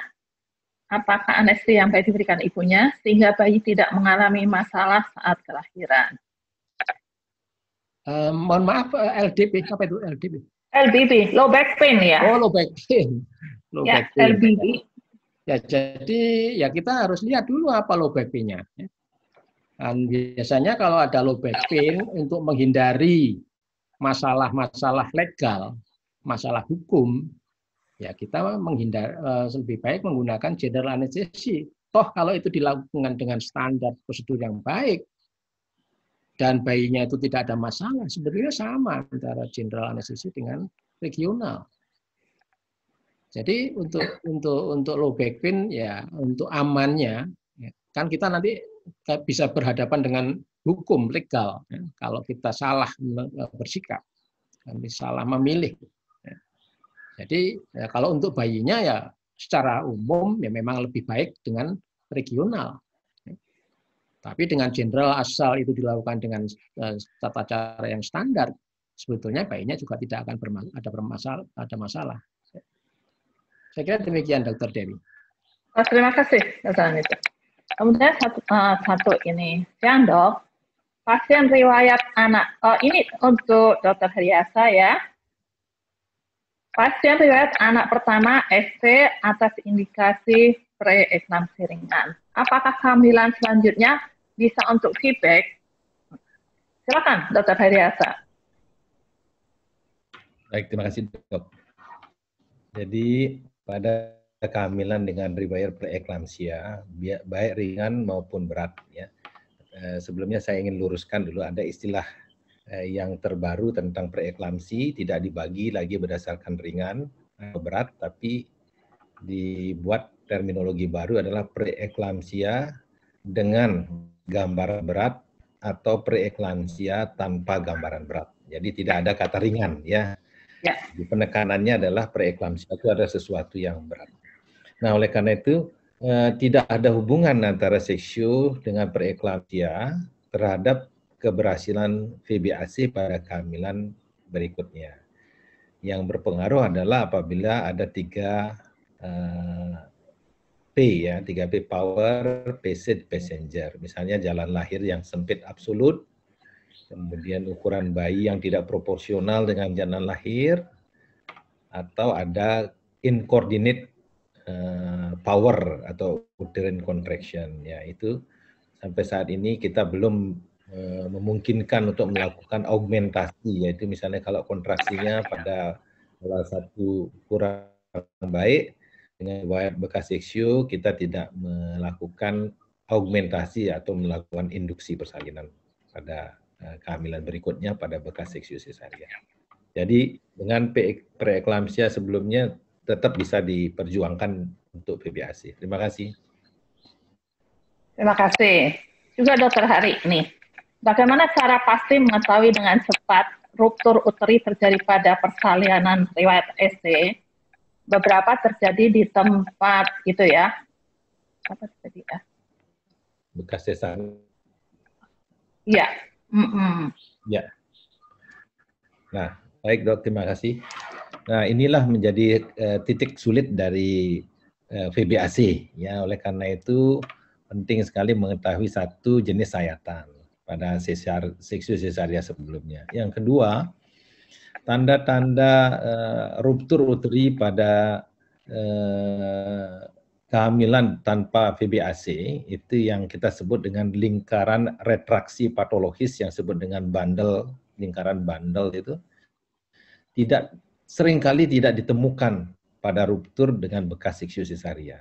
Apakah anestesi yang baik diberikan ibunya sehingga bayi tidak mengalami masalah saat kelahiran? Mohon maaf, LDP, apa itu LDP? LBP, low back pain ya? Oh, low back pain. Back pain. LBP. Ya, jadi ya kita harus lihat dulu apa low back pain-nya. Dan biasanya kalau ada low back pain untuk menghindari masalah-masalah legal, masalah hukum, ya kita lebih baik menggunakan general anestesi. Toh kalau itu dilakukan dengan standar prosedur yang baik dan bayinya itu tidak ada masalah, sebenarnya sama antara general anestesi dengan regional. Jadi untuk low back pain ya untuk amannya ya, kan kita nanti bisa berhadapan dengan hukum legal ya, kalau kita salah bersikap, salah memilih. Jadi ya, kalau untuk bayinya ya secara umum ya memang lebih baik dengan regional. Tapi dengan general asal itu dilakukan dengan tata cara yang standar, sebetulnya bayinya juga tidak akan ada masalah. Saya kira demikian, Dr. Dewi. Terima kasih, Dr. Anito. Kemudian satu ini, siang Dok, pasien riwayat anak. Ini untuk Dr. Heriasa ya. Pasien riwayat anak pertama ST atas indikasi preeklamsi ringan. Apakah kehamilan selanjutnya bisa untuk feedback? Silakan, Dr. Heriasa. Baik, terima kasih, Dok. Jadi pada kehamilan dengan riwayat preeklamsia, baik ringan maupun berat, ya. Sebelumnya saya ingin luruskan dulu, ada istilah yang terbaru tentang preeklamsi, tidak dibagi lagi berdasarkan ringan atau berat, tapi dibuat terminologi baru adalah preeklamsia dengan gambaran berat atau preeklamsia tanpa gambaran berat. Jadi tidak ada kata ringan, ya. Ya. Penekanannya adalah preeklamsia itu ada sesuatu yang berat. Nah, oleh karena itu tidak ada hubungan antara seksio dengan preeklamsia terhadap keberhasilan VBAC pada kehamilan berikutnya. Yang berpengaruh adalah apabila ada 3 P, ya, 3P power, paced, passenger. Misalnya jalan lahir yang sempit absolut, kemudian ukuran bayi yang tidak proporsional dengan jalan lahir, atau ada incoordinate power atau uterine contraction. Ya, itu sampai saat ini kita belum memungkinkan untuk melakukan augmentasi, yaitu misalnya kalau kontraksinya pada salah satu kurang baik dengan riwayat bekas seksio, kita tidak melakukan augmentasi atau melakukan induksi persalinan pada kehamilan berikutnya pada bekas seksio sesaria. Jadi dengan preeklamsia sebelumnya tetap bisa diperjuangkan untuk VBAC. Terima kasih. Terima kasih. Juga Dr. Hari nih. Bagaimana cara pasti mengetahui dengan cepat ruptur uteri terjadi pada persalinan riwayat ST? Beberapa terjadi di tempat gitu ya. Apa terjadi ya? Bekas sesar. Iya. Ya. Nah, baik Dok, terima kasih. Nah, inilah menjadi titik sulit dari VBAC, ya. Oleh karena itu penting sekali mengetahui satu jenis sayatan pada seksio sesaria sebelumnya. Yang kedua, tanda-tanda ruptur uteri pada kehamilan tanpa VBAC itu yang kita sebut dengan lingkaran retraksi patologis yang disebut dengan bandel, lingkaran bandel itu seringkali tidak ditemukan pada ruptur dengan bekas seksio sesaria.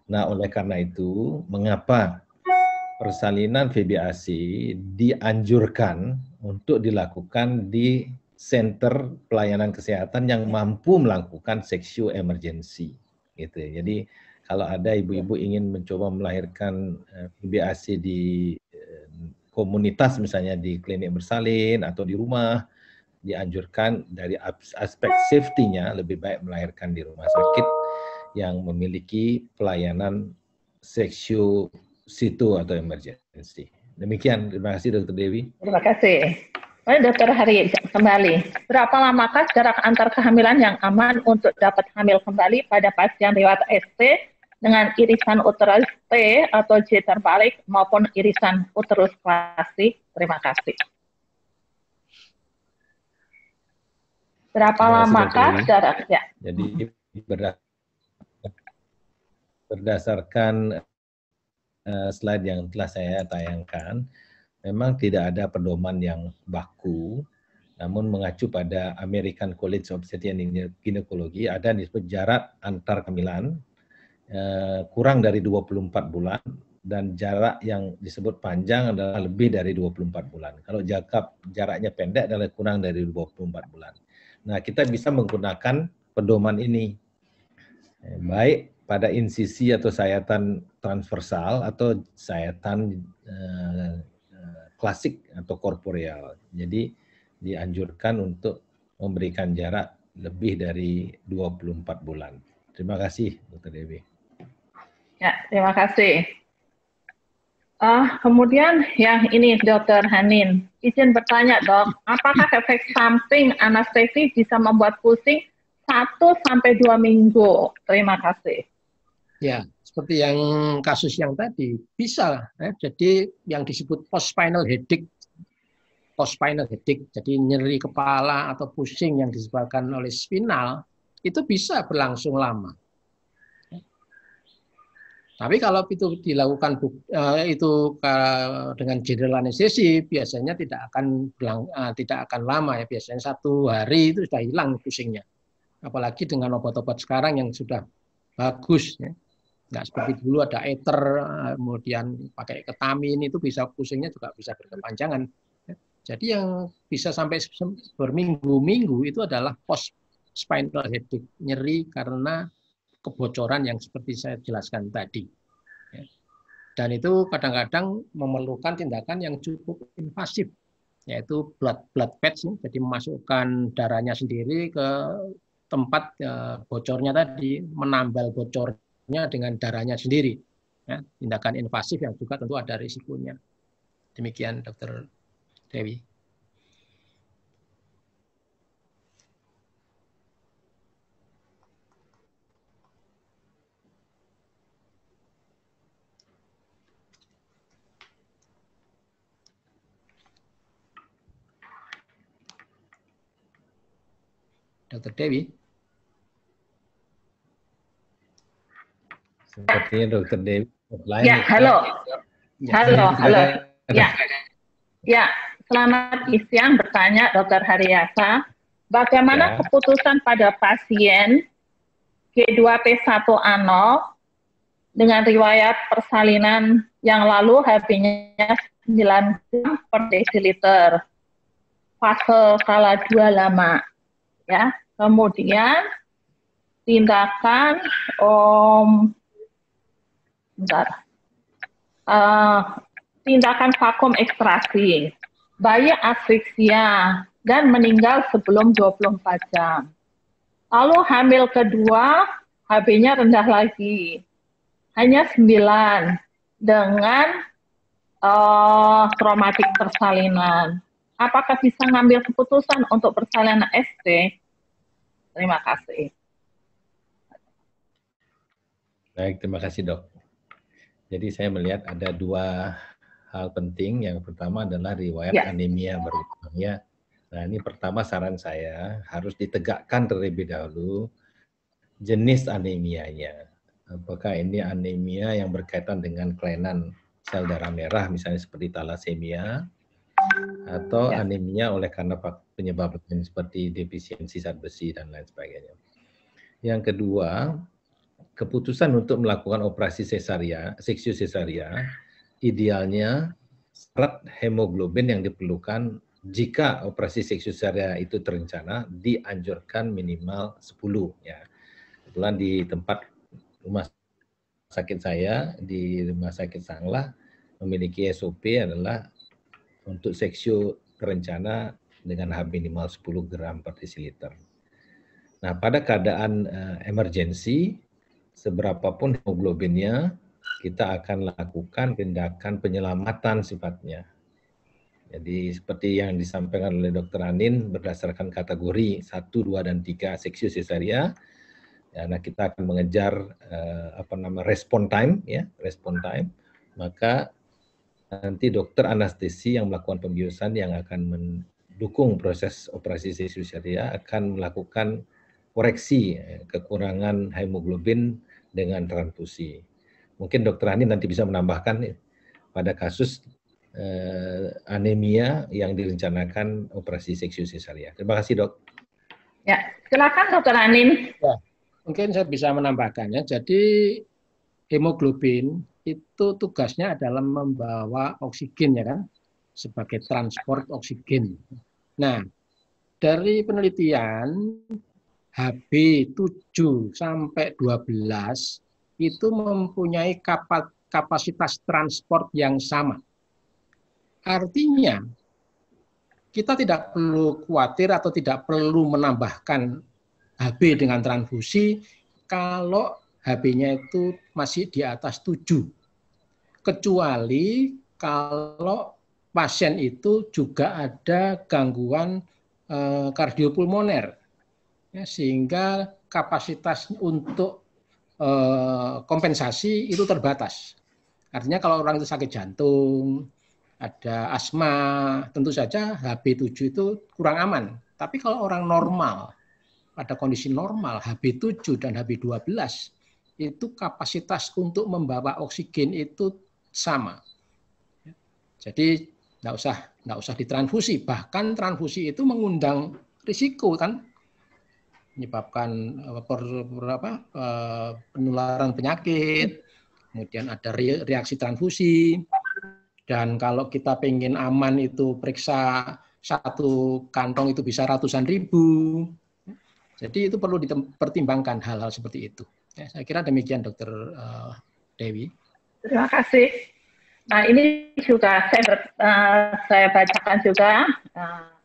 Nah, oleh karena itu, mengapa persalinan VBAC dianjurkan untuk dilakukan di center pelayanan kesehatan yang mampu melakukan seksio emergency, gitu. Jadi kalau ada ibu-ibu ingin mencoba melahirkan VBAC di komunitas, misalnya di klinik bersalin atau di rumah, dianjurkan dari aspek safety-nya lebih baik melahirkan di rumah sakit yang memiliki pelayanan seksio situ atau emergency. Demikian, terima kasih Dr. Dewi. Terima kasih. Dr. Hari kembali. Berapa lamakah jarak antar kehamilan yang aman untuk dapat hamil kembali pada pasien riwayat ST dengan irisan uterus T atau J terbalik maupun irisan uterus klasik? Terima kasih. Berapa lamakah jaraknya? Jadi berdasarkan slide yang telah saya tayangkan, memang tidak ada pedoman yang baku, namun mengacu pada American College of Obstetrics and Gynecology ada disebut jarak antar kehamilan kurang dari 24 bulan dan jarak yang disebut panjang adalah lebih dari 24 bulan. Kalau jaraknya pendek adalah kurang dari 24 bulan. Nah, kita bisa menggunakan pedoman ini baik pada insisi atau sayatan transversal atau sayatan klasik atau korporeal. Jadi dianjurkan untuk memberikan jarak lebih dari 24 bulan. Terima kasih, Dr. Dewi. Ya, terima kasih. Kemudian yang ini Dr. Hanin, izin bertanya dok, apakah efek samping anestesi bisa membuat pusing 1-2 minggu? Terima kasih. Ya, seperti yang kasus yang tadi, bisa. Jadi yang disebut post spinal headache post-spinal headache, jadi nyeri kepala atau pusing yang disebabkan oleh spinal, itu bisa berlangsung lama. Tapi kalau itu dilakukan dengan general anestesi, biasanya tidak akan lama ya. Biasanya 1 hari itu sudah hilang pusingnya. Apalagi dengan obat-obat sekarang yang sudah bagus ya. Nggak seperti dulu ada ether, kemudian pakai ketamin, itu bisa pusingnya juga bisa berkepanjangan. Jadi yang bisa sampai berminggu-minggu itu adalah post spinal headache, nyeri karena kebocoran yang seperti saya jelaskan tadi. Dan itu kadang-kadang memerlukan tindakan yang cukup invasif, yaitu blood patch, jadi memasukkan darahnya sendiri ke tempat bocornya tadi, menambal bocornya dengan darahnya sendiri. Ya, tindakan invasif yang juga tentu ada risikonya. Demikian Dr. Dewi. Dr. Dewi. Sepertinya Dr. Dewi offline. Ya, halo. Halo. Ya, selamat siang, bertanya Dr. Haryasa. Bagaimana keputusan pada pasien G2P1A0 dengan riwayat persalinan yang lalu HB-nya 9 gram per desiliter, fase skala 2 lama. Ya, kemudian tindakan tindakan vakum ekstraksi, bayi asfiksia dan meninggal sebelum 24 jam. Lalu hamil kedua, HB-nya rendah lagi, hanya 9 dengan traumatik persalinan. Apakah bisa ngambil keputusan untuk persalinan ST? Terima kasih. Baik, terima kasih dok. Jadi saya melihat ada 2 hal penting. Yang pertama adalah riwayat anemia berulang ya. Nah ini pertama saran saya harus ditegakkan terlebih dahulu jenis anemianya. Apakah ini anemia yang berkaitan dengan kelainan sel darah merah misalnya seperti talasemia, atau anemia oleh karena penyebab lain seperti defisiensi zat besi dan lain sebagainya. Yang kedua, keputusan untuk melakukan operasi seksio sesaria, idealnya syarat hemoglobin yang diperlukan jika operasi seksio sesaria itu terencana dianjurkan minimal 10 ya. Kebetulan di tempat rumah sakit saya di Rumah Sakit Sanglah memiliki SOP adalah untuk seksio terencana dengan HB minimal 10 gram per desiliter. Nah, pada keadaan emergensi, seberapapun hemoglobinnya, kita akan lakukan tindakan penyelamatan sifatnya. Jadi seperti yang disampaikan oleh Dr. Anin berdasarkan kategori 1, 2, dan 3 seksio sesaria, ya, nah kita akan mengejar respon time, maka nanti dokter anestesi yang melakukan pembiusan yang akan mendukung proses operasi seksio sesaria akan melakukan koreksi kekurangan hemoglobin dengan transfusi. Mungkin Dr. Hani nanti bisa menambahkan pada kasus anemia yang direncanakan operasi seksio sesaria. Terima kasih dok. Ya, silakan Dr. Anin. Ya, mungkin saya bisa menambahkannya. Jadi hemoglobin itu tugasnya adalah membawa oksigen ya kan, sebagai transport oksigen. Nah, dari penelitian HB 7 sampai 12 itu mempunyai kapasitas transport yang sama. Artinya, kita tidak perlu khawatir atau tidak perlu menambahkan HB dengan transfusi kalau HB-nya itu masih di atas 7. Kecuali kalau pasien itu juga ada gangguan kardiopulmoner. Ya, sehingga kapasitas untuk kompensasi itu terbatas. Artinya kalau orang itu sakit jantung, ada asma, tentu saja HB7 itu kurang aman. Tapi kalau orang normal, pada kondisi normal, HB7 dan HB12 itu kapasitas untuk membawa oksigen itu sama. Jadi nggak usah ditransfusi. Bahkan transfusi itu mengundang risiko kan, menyebabkan penularan penyakit, kemudian ada reaksi transfusi. Dan kalau kita pengen aman itu periksa satu kantong itu bisa ratusan ribu. Jadi itu perlu dipertimbangkan hal-hal seperti itu. Ya, saya kira demikian Dr. Dewi. Terima kasih. Nah ini juga saya bacakan juga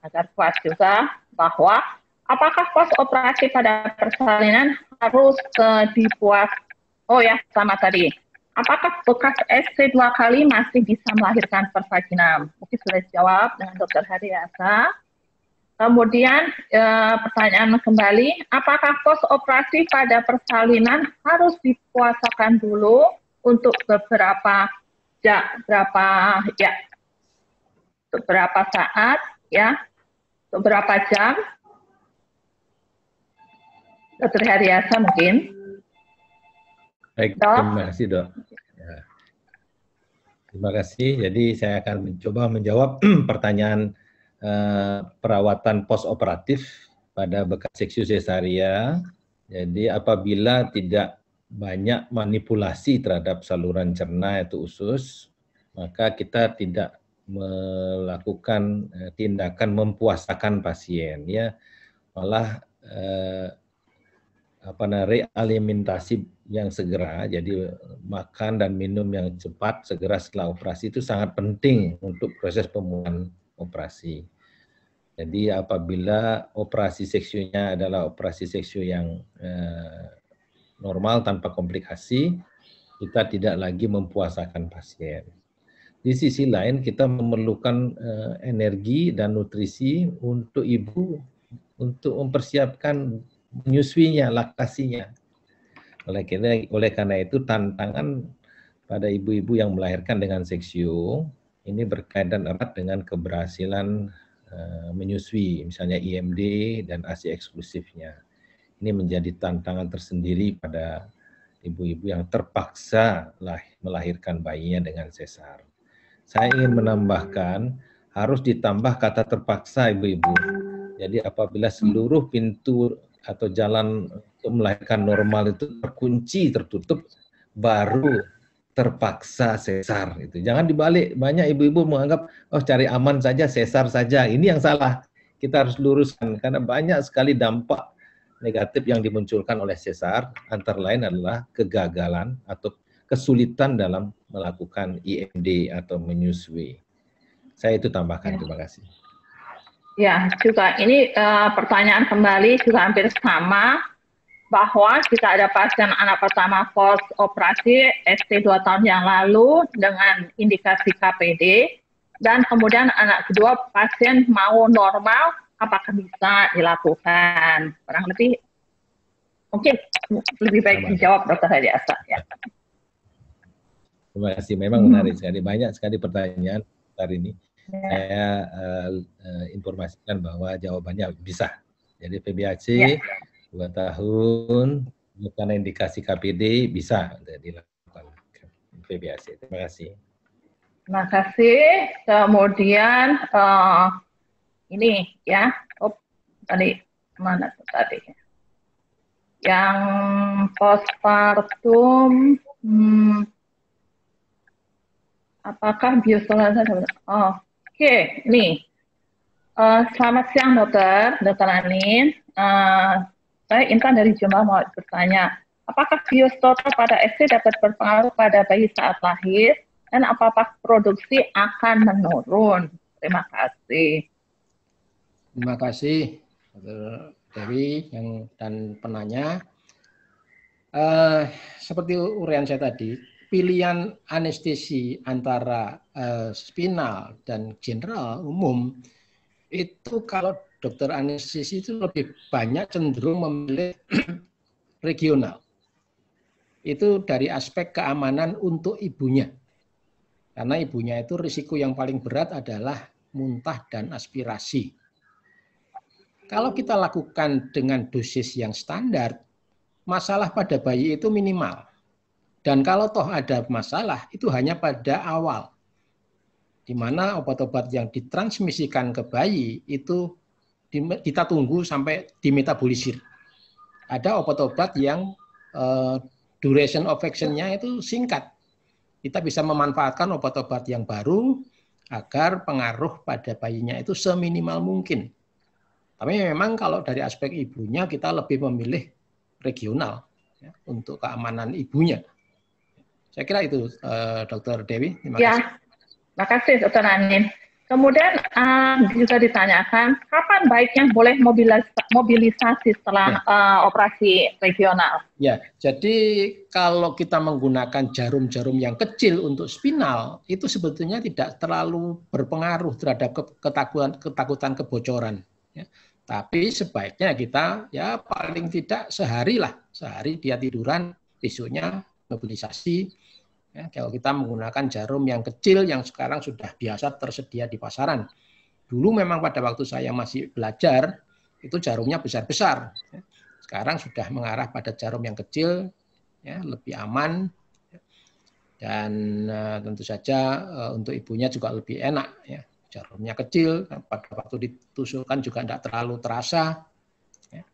agar puas juga bahwa apakah pos operasi pada persalinan harus dibuat? Oh ya, sama tadi. Apakah bekas SC 2 kali masih bisa melahirkan persalinan? Mungkin sudah dijawab dengan Dr. Hariasa. Kemudian pertanyaan kembali, apakah pos operasi pada persalinan harus dipuasakan dulu untuk beberapa saat, ya, beberapa jam? Dr. Hariasa mungkin. Baik, terima kasih Dok. Ya. Terima kasih. Jadi saya akan mencoba menjawab pertanyaan perawatan postoperatif pada bekas seksiu sesaria. Jadi apabila tidak banyak manipulasi terhadap saluran cerna yaitu usus, maka kita tidak melakukan tindakan mempuasakan pasien, ya, malah realimentasi yang segera, jadi makan dan minum yang cepat segera setelah operasi itu sangat penting untuk proses pemulihan operasi. Jadi apabila operasi seksiunya adalah operasi seksiu yang normal tanpa komplikasi, kita tidak lagi mempuasakan pasien. Di sisi lain kita memerlukan energi dan nutrisi untuk ibu untuk mempersiapkan menyusuinya, laktasinya. Oleh karena itu tantangan pada ibu-ibu yang melahirkan dengan seksiu ini berkaitan erat dengan keberhasilan menyusui, misalnya IMD dan ASI eksklusifnya. Ini menjadi tantangan tersendiri pada ibu-ibu yang terpaksa melahirkan bayinya dengan sesar. Saya ingin menambahkan, harus ditambah kata terpaksa ibu-ibu. Jadi apabila seluruh pintu atau jalan untuk melahirkan normal itu terkunci, tertutup, baru terpaksa sesar. Itu jangan dibalik. Banyak ibu-ibu menganggap, oh cari aman saja, sesar saja. Ini yang salah. Kita harus luruskan, karena banyak sekali dampak negatif yang dimunculkan oleh sesar, antara lain adalah kegagalan atau kesulitan dalam melakukan IMD atau menyusui. Saya itu tambahkan, terima kasih. Ya, juga ini pertanyaan kembali juga hampir sama, bahwa jika ada pasien anak pertama post operasi ST 2 tahun yang lalu dengan indikasi KPD, dan kemudian anak kedua pasien mau normal, apakah bisa dilakukan? Kurang lebih, mungkin lebih baik dijawab Dr. Hariasa. Ya. Terima kasih, memang menarik sekali, banyak sekali pertanyaan hari ini. Saya informasikan bahwa jawabannya bisa. Jadi PBHC 2 tahun bukan indikasi KPD bisa dilakukan PBHC. Terima kasih. Terima kasih. Kemudian ini ya, tadi mana tadi? Yang postpartum, apakah biosolarisasi? Oke, nih. Selamat siang Dr. Anin. Saya Intan dari Jombang mau bertanya, apakah bios total pada SC dapat berpengaruh pada bayi saat lahir dan apakah produksi akan menurun? Terima kasih. Terima kasih Dr. Dewi dan penanya. Seperti uraian saya tadi, pilihan anestesi antara spinal dan general umum itu kalau dokter anestesi itu lebih banyak cenderung memilih regional. Itu dari aspek keamanan untuk ibunya. Karena ibunya itu risiko yang paling berat adalah muntah dan aspirasi. Kalau kita lakukan dengan dosis yang standar, masalah pada bayi itu minimal. Dan kalau toh ada masalah, itu hanya pada awal. Di mana obat-obat yang ditransmisikan ke bayi itu kita tunggu sampai dimetabolisir. Ada obat-obat yang duration of action-nya itu singkat. Kita bisa memanfaatkan obat-obat yang baru agar pengaruh pada bayinya itu seminimal mungkin. Tapi memang kalau dari aspek ibunya kita lebih memilih regional ya, untuk keamanan ibunya. Saya kira itu, Dr. Dewi. Terima kasih. Terima kasih, Dr. Anin. Kemudian juga ditanyakan, kapan baiknya boleh mobilisasi setelah operasi regional? Ya, jadi kalau kita menggunakan jarum-jarum yang kecil untuk spinal, itu sebetulnya tidak terlalu berpengaruh terhadap ketakutan kebocoran. Ya. Tapi sebaiknya kita ya paling tidak sehari dia tiduran, besoknya mobilisasi. Ya, kalau kita menggunakan jarum yang kecil yang sekarang sudah biasa tersedia di pasaran. Dulu memang pada waktu saya masih belajar, itu jarumnya besar-besar. Ya. Sekarang sudah mengarah pada jarum yang kecil, ya, lebih aman. Dan tentu saja untuk ibunya juga lebih enak. Ya. Jarumnya kecil, pada waktu ditusukkan juga tidak terlalu terasa. Ya.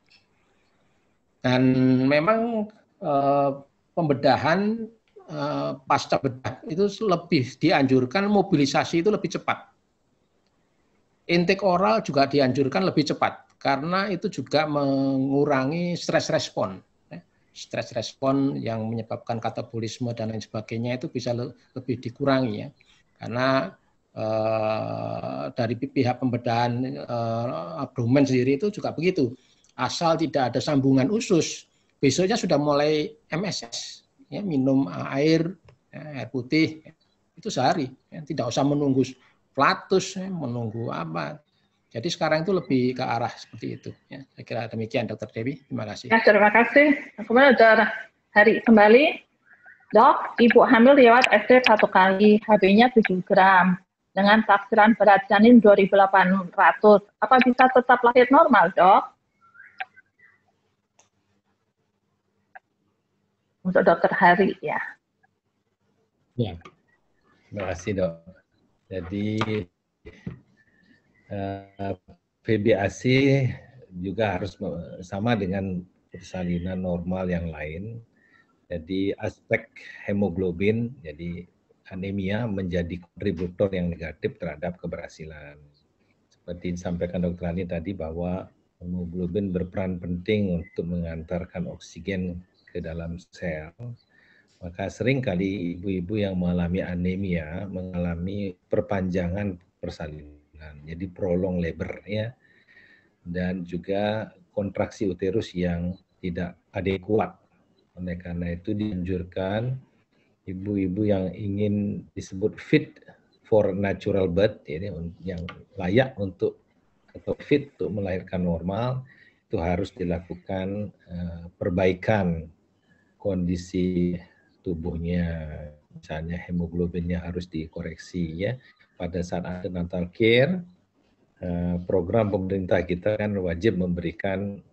Dan memang pembedahan pasca bedah itu lebih dianjurkan mobilisasi itu lebih cepat. Intake oral juga dianjurkan lebih cepat karena itu juga mengurangi stres respon. Stres respon yang menyebabkan katabolisme dan lain sebagainya itu bisa lebih dikurangi ya. Karena dari pihak pembedahan abdomen sendiri itu juga begitu. Asal tidak ada sambungan usus, besoknya sudah mulai MSS. Ya, minum air putih itu sehari, ya, tidak usah menunggu flatus, ya, menunggu apa. Jadi sekarang itu lebih ke arah seperti itu. Ya, saya kira demikian, Dr. Dewi. Terima kasih. Ya, terima kasih. Kemudian Dr. Hari kembali, Dok, ibu hamil riwayat SD 1 kali, HB-nya 7 gram, dengan taksiran berat janin 2.800. Apa bisa tetap lahir normal, Dok? Untuk Dr. Hari ya. Ya, terima kasih dok. Jadi VBAC juga harus sama dengan persalinan normal yang lain. Jadi aspek hemoglobin, jadi anemia menjadi kontributor yang negatif terhadap keberhasilan. Seperti disampaikan Dr. Ani tadi bahwa hemoglobin berperan penting untuk mengantarkan oksigen ke dalam sel, maka sering kali ibu-ibu yang mengalami anemia mengalami perpanjangan persalinan, jadi prolong labor ya, dan juga kontraksi uterus yang tidak adekuat. Oleh karena itu dianjurkan ibu-ibu yang ingin disebut fit for natural birth, ya, yang layak untuk atau fit untuk melahirkan normal, itu harus dilakukan perbaikan kondisi tubuhnya, misalnya hemoglobinnya harus dikoreksi ya. Pada saat antenatal care, program pemerintah kita kan wajib memberikan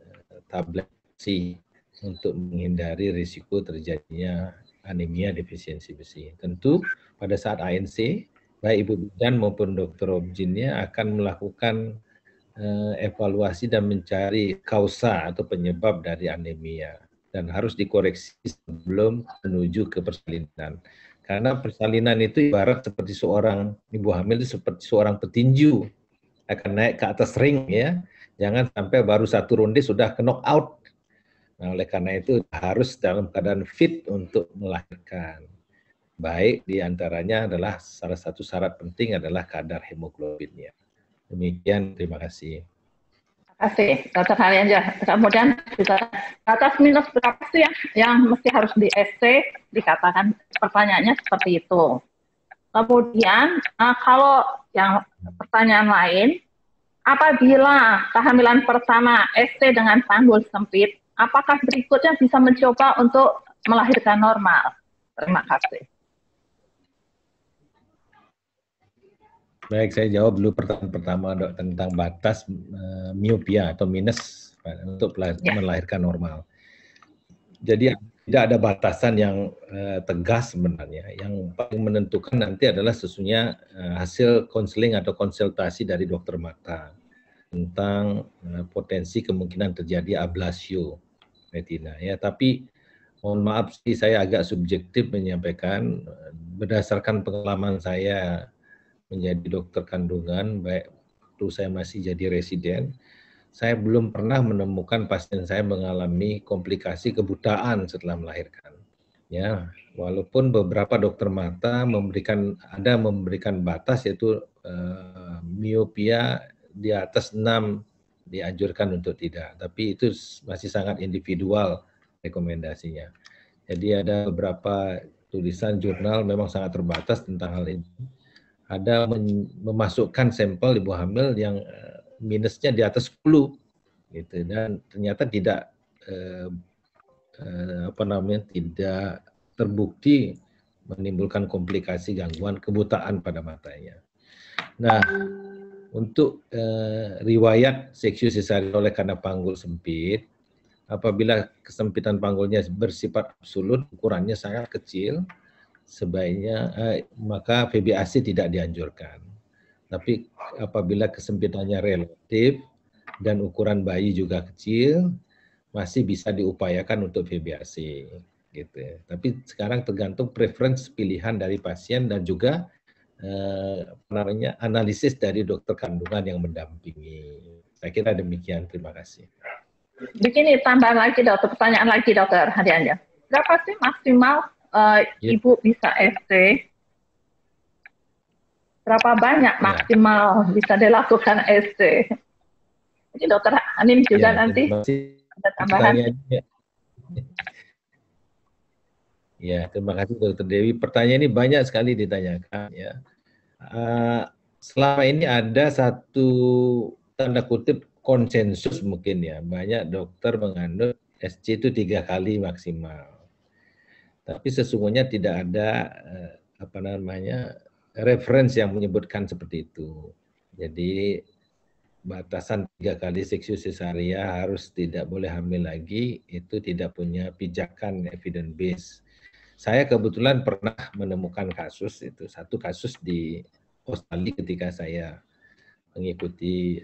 tablet besi untuk menghindari risiko terjadinya anemia defisiensi besi. Tentu pada saat ANC, baik ibu bidan maupun dokter obgynnya akan melakukan evaluasi dan mencari kausa atau penyebab dari anemia. Dan harus dikoreksi sebelum menuju ke persalinan. Karena persalinan itu ibarat seperti seorang ibu hamil itu seperti seorang petinju akan naik ke atas ring ya. Jangan sampai baru satu ronde sudah knock out. Nah, oleh karena itu harus dalam keadaan fit untuk melahirkan. Baik diantaranya adalah salah satu syarat penting adalah kadar hemoglobinnya. Demikian, terima kasih. Terima kasih, Dr. Halianja. Kemudian juga batas minus berapa sih yang mesti harus di SC, dikatakan pertanyaannya seperti itu. Kemudian kalau yang pertanyaan lain, apabila kehamilan pertama SC dengan panggul sempit, apakah berikutnya bisa mencoba untuk melahirkan normal? Terima kasih. Baik, saya jawab dulu pertanyaan pertama, Dok, tentang batas miopia atau minus untuk melahirkan normal. Jadi tidak ada batasan yang tegas sebenarnya. Yang paling menentukan nanti adalah sesungguhnya hasil konseling atau konsultasi dari dokter mata tentang potensi kemungkinan terjadi ablasio retina. Ya, tapi mohon maaf sih saya agak subjektif menyampaikan berdasarkan pengalaman saya menjadi dokter kandungan, baik waktu saya masih jadi residen, saya belum pernah menemukan pasien saya mengalami komplikasi kebutaan setelah melahirkan. Ya, walaupun beberapa dokter mata memberikan batas yaitu miopia di atas 6 dianjurkan untuk tidak, tapi itu masih sangat individual rekomendasinya. Jadi ada beberapa tulisan jurnal memang sangat terbatas tentang hal ini. Ada memasukkan sampel ibu hamil yang minusnya di atas 10 gitu, dan ternyata tidak tidak terbukti menimbulkan komplikasi gangguan kebutaan pada matanya. Nah, untuk riwayat seksio cesarean oleh karena panggul sempit, apabila kesempitan panggulnya bersifat absolut, ukurannya sangat kecil, sebaiknya maka VBAC tidak dianjurkan. Tapi apabila kesempitannya relatif dan ukuran bayi juga kecil, masih bisa diupayakan untuk VBAC. Gitu. Tapi sekarang tergantung preferensi pilihan dari pasien dan juga analisis dari dokter kandungan yang mendampingi. Saya kira demikian. Terima kasih. Begini, tambahan lagi dokter, pertanyaan lagi dokter hadiahnya. Berapa sih maksimal ibu bisa ST? Berapa banyak maksimal bisa dilakukan ST? Jadi dokter Hanim juga nanti ada tambahan. Ya, terima kasih Dokter Dewi. Pertanyaan ini banyak sekali ditanyakan. Ya, selama ini ada satu tanda kutip konsensus mungkin ya, banyak dokter menganut SC itu 3 kali maksimal. Tapi sesungguhnya tidak ada referensi yang menyebutkan seperti itu. Jadi batasan 3 kali seksio cesarea harus tidak boleh hamil lagi, itu tidak punya pijakan evidence base. Saya kebetulan pernah menemukan kasus itu, satu kasus di Australia ketika saya mengikuti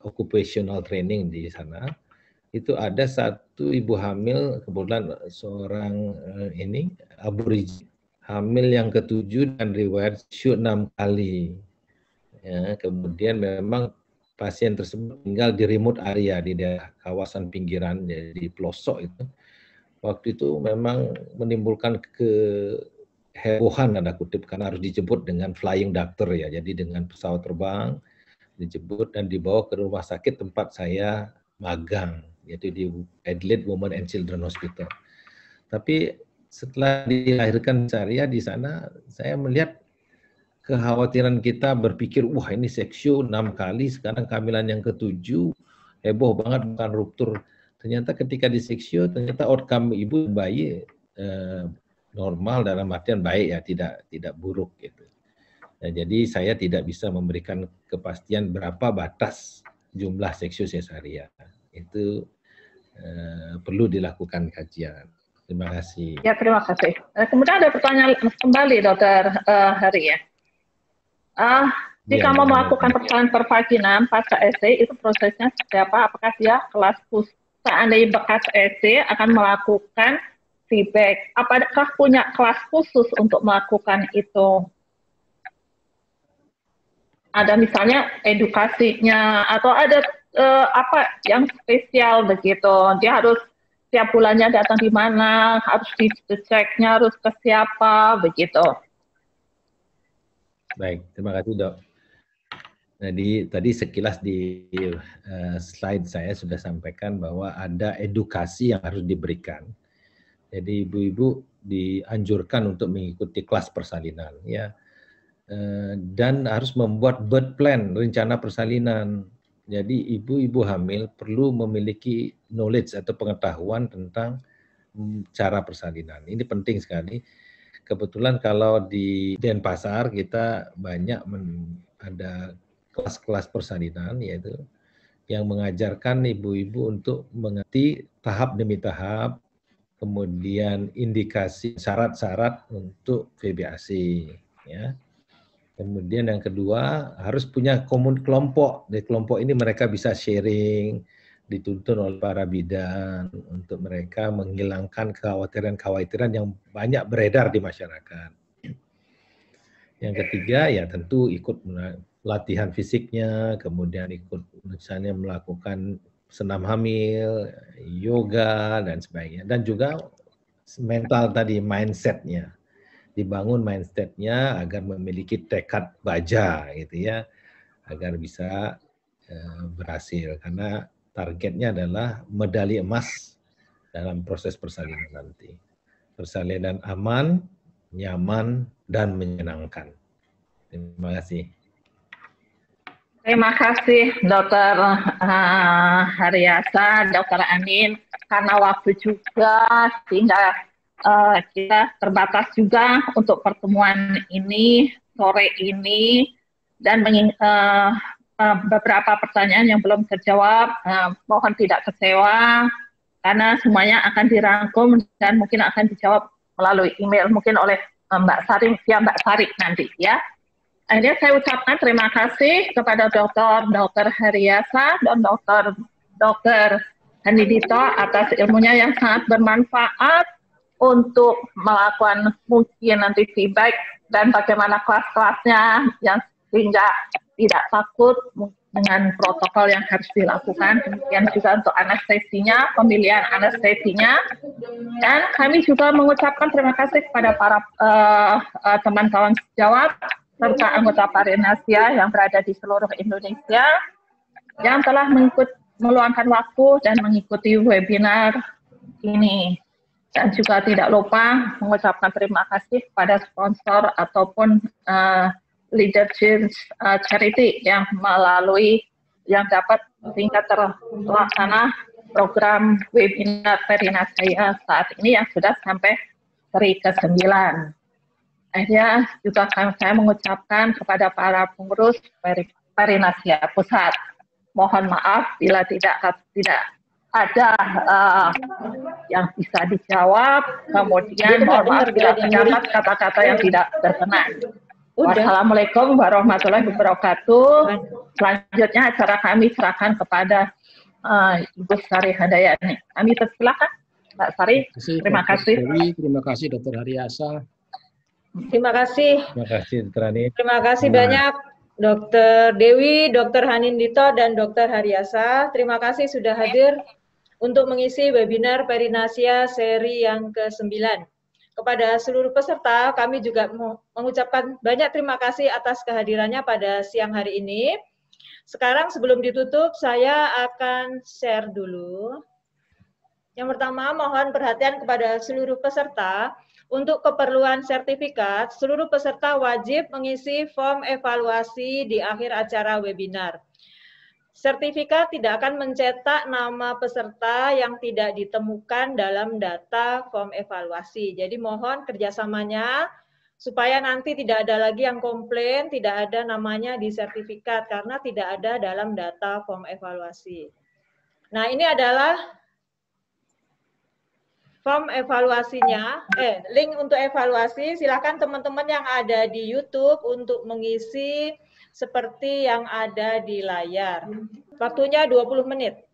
occupational training di sana. Itu ada satu ibu hamil, kebetulan seorang aborigin, hamil yang ke-7 dan riwayat SHU 6 kali. Ya, kemudian memang pasien tersebut tinggal di remote area di daerah kawasan pinggiran, jadi pelosok itu. Waktu itu memang menimbulkan kehebohan tanda kutip karena harus dijemput dengan flying doctor ya, jadi dengan pesawat terbang dijemput dan dibawa ke rumah sakit tempat saya magang, yaitu di Adelaide Women and Children Hospital. Tapi setelah dilahirkan cesarea di sana, saya melihat kekhawatiran kita berpikir, wah ini seksio 6 kali, sekarang kehamilan yang ke-7, heboh banget bukan ruptur. Ternyata ketika di seksio, ternyata outcome ibu bayi normal dalam artian baik ya, tidak buruk gitu. Nah, jadi saya tidak bisa memberikan kepastian berapa batas jumlah seksio cesarea. Itu perlu dilakukan kajian. Terima kasih. Ya, terima kasih. Kemudian ada pertanyaan kembali, Dokter Hari ya. Jika mau melakukan persalinan pervaginam pasca SC, itu prosesnya seperti apa? Apakah dia kelas khusus? Seandainya bekas SC akan melakukan feedback, apakah punya kelas khusus untuk melakukan itu? Ada misalnya edukasinya atau ada apa yang spesial begitu? Dia harus tiap bulannya datang di mana, harus diceknya harus ke siapa begitu? Baik, terima kasih Dok. Jadi tadi sekilas di slide saya sudah sampaikan bahwa ada edukasi yang harus diberikan. Jadi ibu-ibu dianjurkan untuk mengikuti kelas persalinan ya, dan harus membuat birth plan, rencana persalinan. Jadi ibu-ibu hamil perlu memiliki knowledge atau pengetahuan tentang cara persalinan. Ini penting sekali kebetulan kalau di Denpasar kita banyak ada kelas-kelas persalinan, yaitu yang mengajarkan ibu-ibu untuk mengerti tahap demi tahap, kemudian indikasi syarat-syarat untuk VBAC, ya. Kemudian yang kedua harus punya kelompok. Di kelompok ini mereka bisa sharing, dituntun oleh para bidan untuk mereka menghilangkan kekhawatiran-kekhawatiran yang banyak beredar di masyarakat. Yang ketiga ya tentu ikut latihan fisiknya, kemudian ikut misalnya melakukan senam hamil, yoga dan sebagainya, dan juga mental tadi, mindsetnya, dibangun mindsetnya agar memiliki tekad baja gitu ya, agar bisa berhasil, karena targetnya adalah medali emas dalam proses persalinan nanti. Persalinan aman, nyaman, dan menyenangkan. Terima kasih. Terima kasih Dr. Haryasa, Dr. Anin, karena waktu juga sehingga kita terbatas juga untuk pertemuan ini sore ini, dan beberapa pertanyaan yang belum terjawab, mohon tidak kecewa karena semuanya akan dirangkum dan mungkin akan dijawab melalui email mungkin oleh Mbak Sari, via Mbak Sari nanti ya. Akhirnya saya ucapkan terima kasih kepada Dr. Haryasa dan Dr. Hanindito atas ilmunya yang sangat bermanfaat untuk melakukan mungkin nanti feedback dan bagaimana kelas-kelasnya yang sehingga tidak takut dengan protokol yang harus dilakukan. Kemudian juga untuk anestesinya, pemilihan anestesinya. Dan kami juga mengucapkan terima kasih kepada para teman kawan sejawat serta anggota Perinasia yang berada di seluruh Indonesia yang telah meluangkan waktu dan mengikuti webinar ini. Dan juga tidak lupa mengucapkan terima kasih kepada sponsor ataupun leadership charity yang dapat sehingga terlaksana program webinar Perinasia saat ini yang sudah sampai seri ke-9. Akhirnya juga saya mengucapkan kepada para pengurus Perinasia Pusat, mohon maaf bila tidak ada yang bisa dijawab, kemudian mohon maaf bila terdapat kata-kata yang tidak berkenan. Wassalamualaikum warahmatullahi wabarakatuh. Selanjutnya acara kami serahkan kepada Ibu Sari Handayani. Kami persilakan Mbak Sari. Terima kasih. Terima kasih Dr. Haryasa. Terima kasih. Terima kasih Dr. Anin. Terima kasih banyak Dr. Dewi, Dr. Hanindito, dan Dr. Haryasa. Terima kasih sudah hadir untuk mengisi webinar Perinasia seri yang ke-9. Kepada seluruh peserta, kami juga mengucapkan banyak terima kasih atas kehadirannya pada siang hari ini. Sekarang sebelum ditutup, saya akan share dulu. Yang pertama, mohon perhatian kepada seluruh peserta. Untuk keperluan sertifikat, seluruh peserta wajib mengisi form evaluasi di akhir acara webinar. Sertifikat tidak akan mencetak nama peserta yang tidak ditemukan dalam data form evaluasi. Jadi mohon kerjasamanya supaya nanti tidak ada lagi yang komplain, tidak ada namanya di sertifikat karena tidak ada dalam data form evaluasi. Nah, ini adalah form evaluasinya, link untuk evaluasi. Silakan teman-teman yang ada di YouTube untuk mengisi seperti yang ada di layar. Waktunya 20 menit.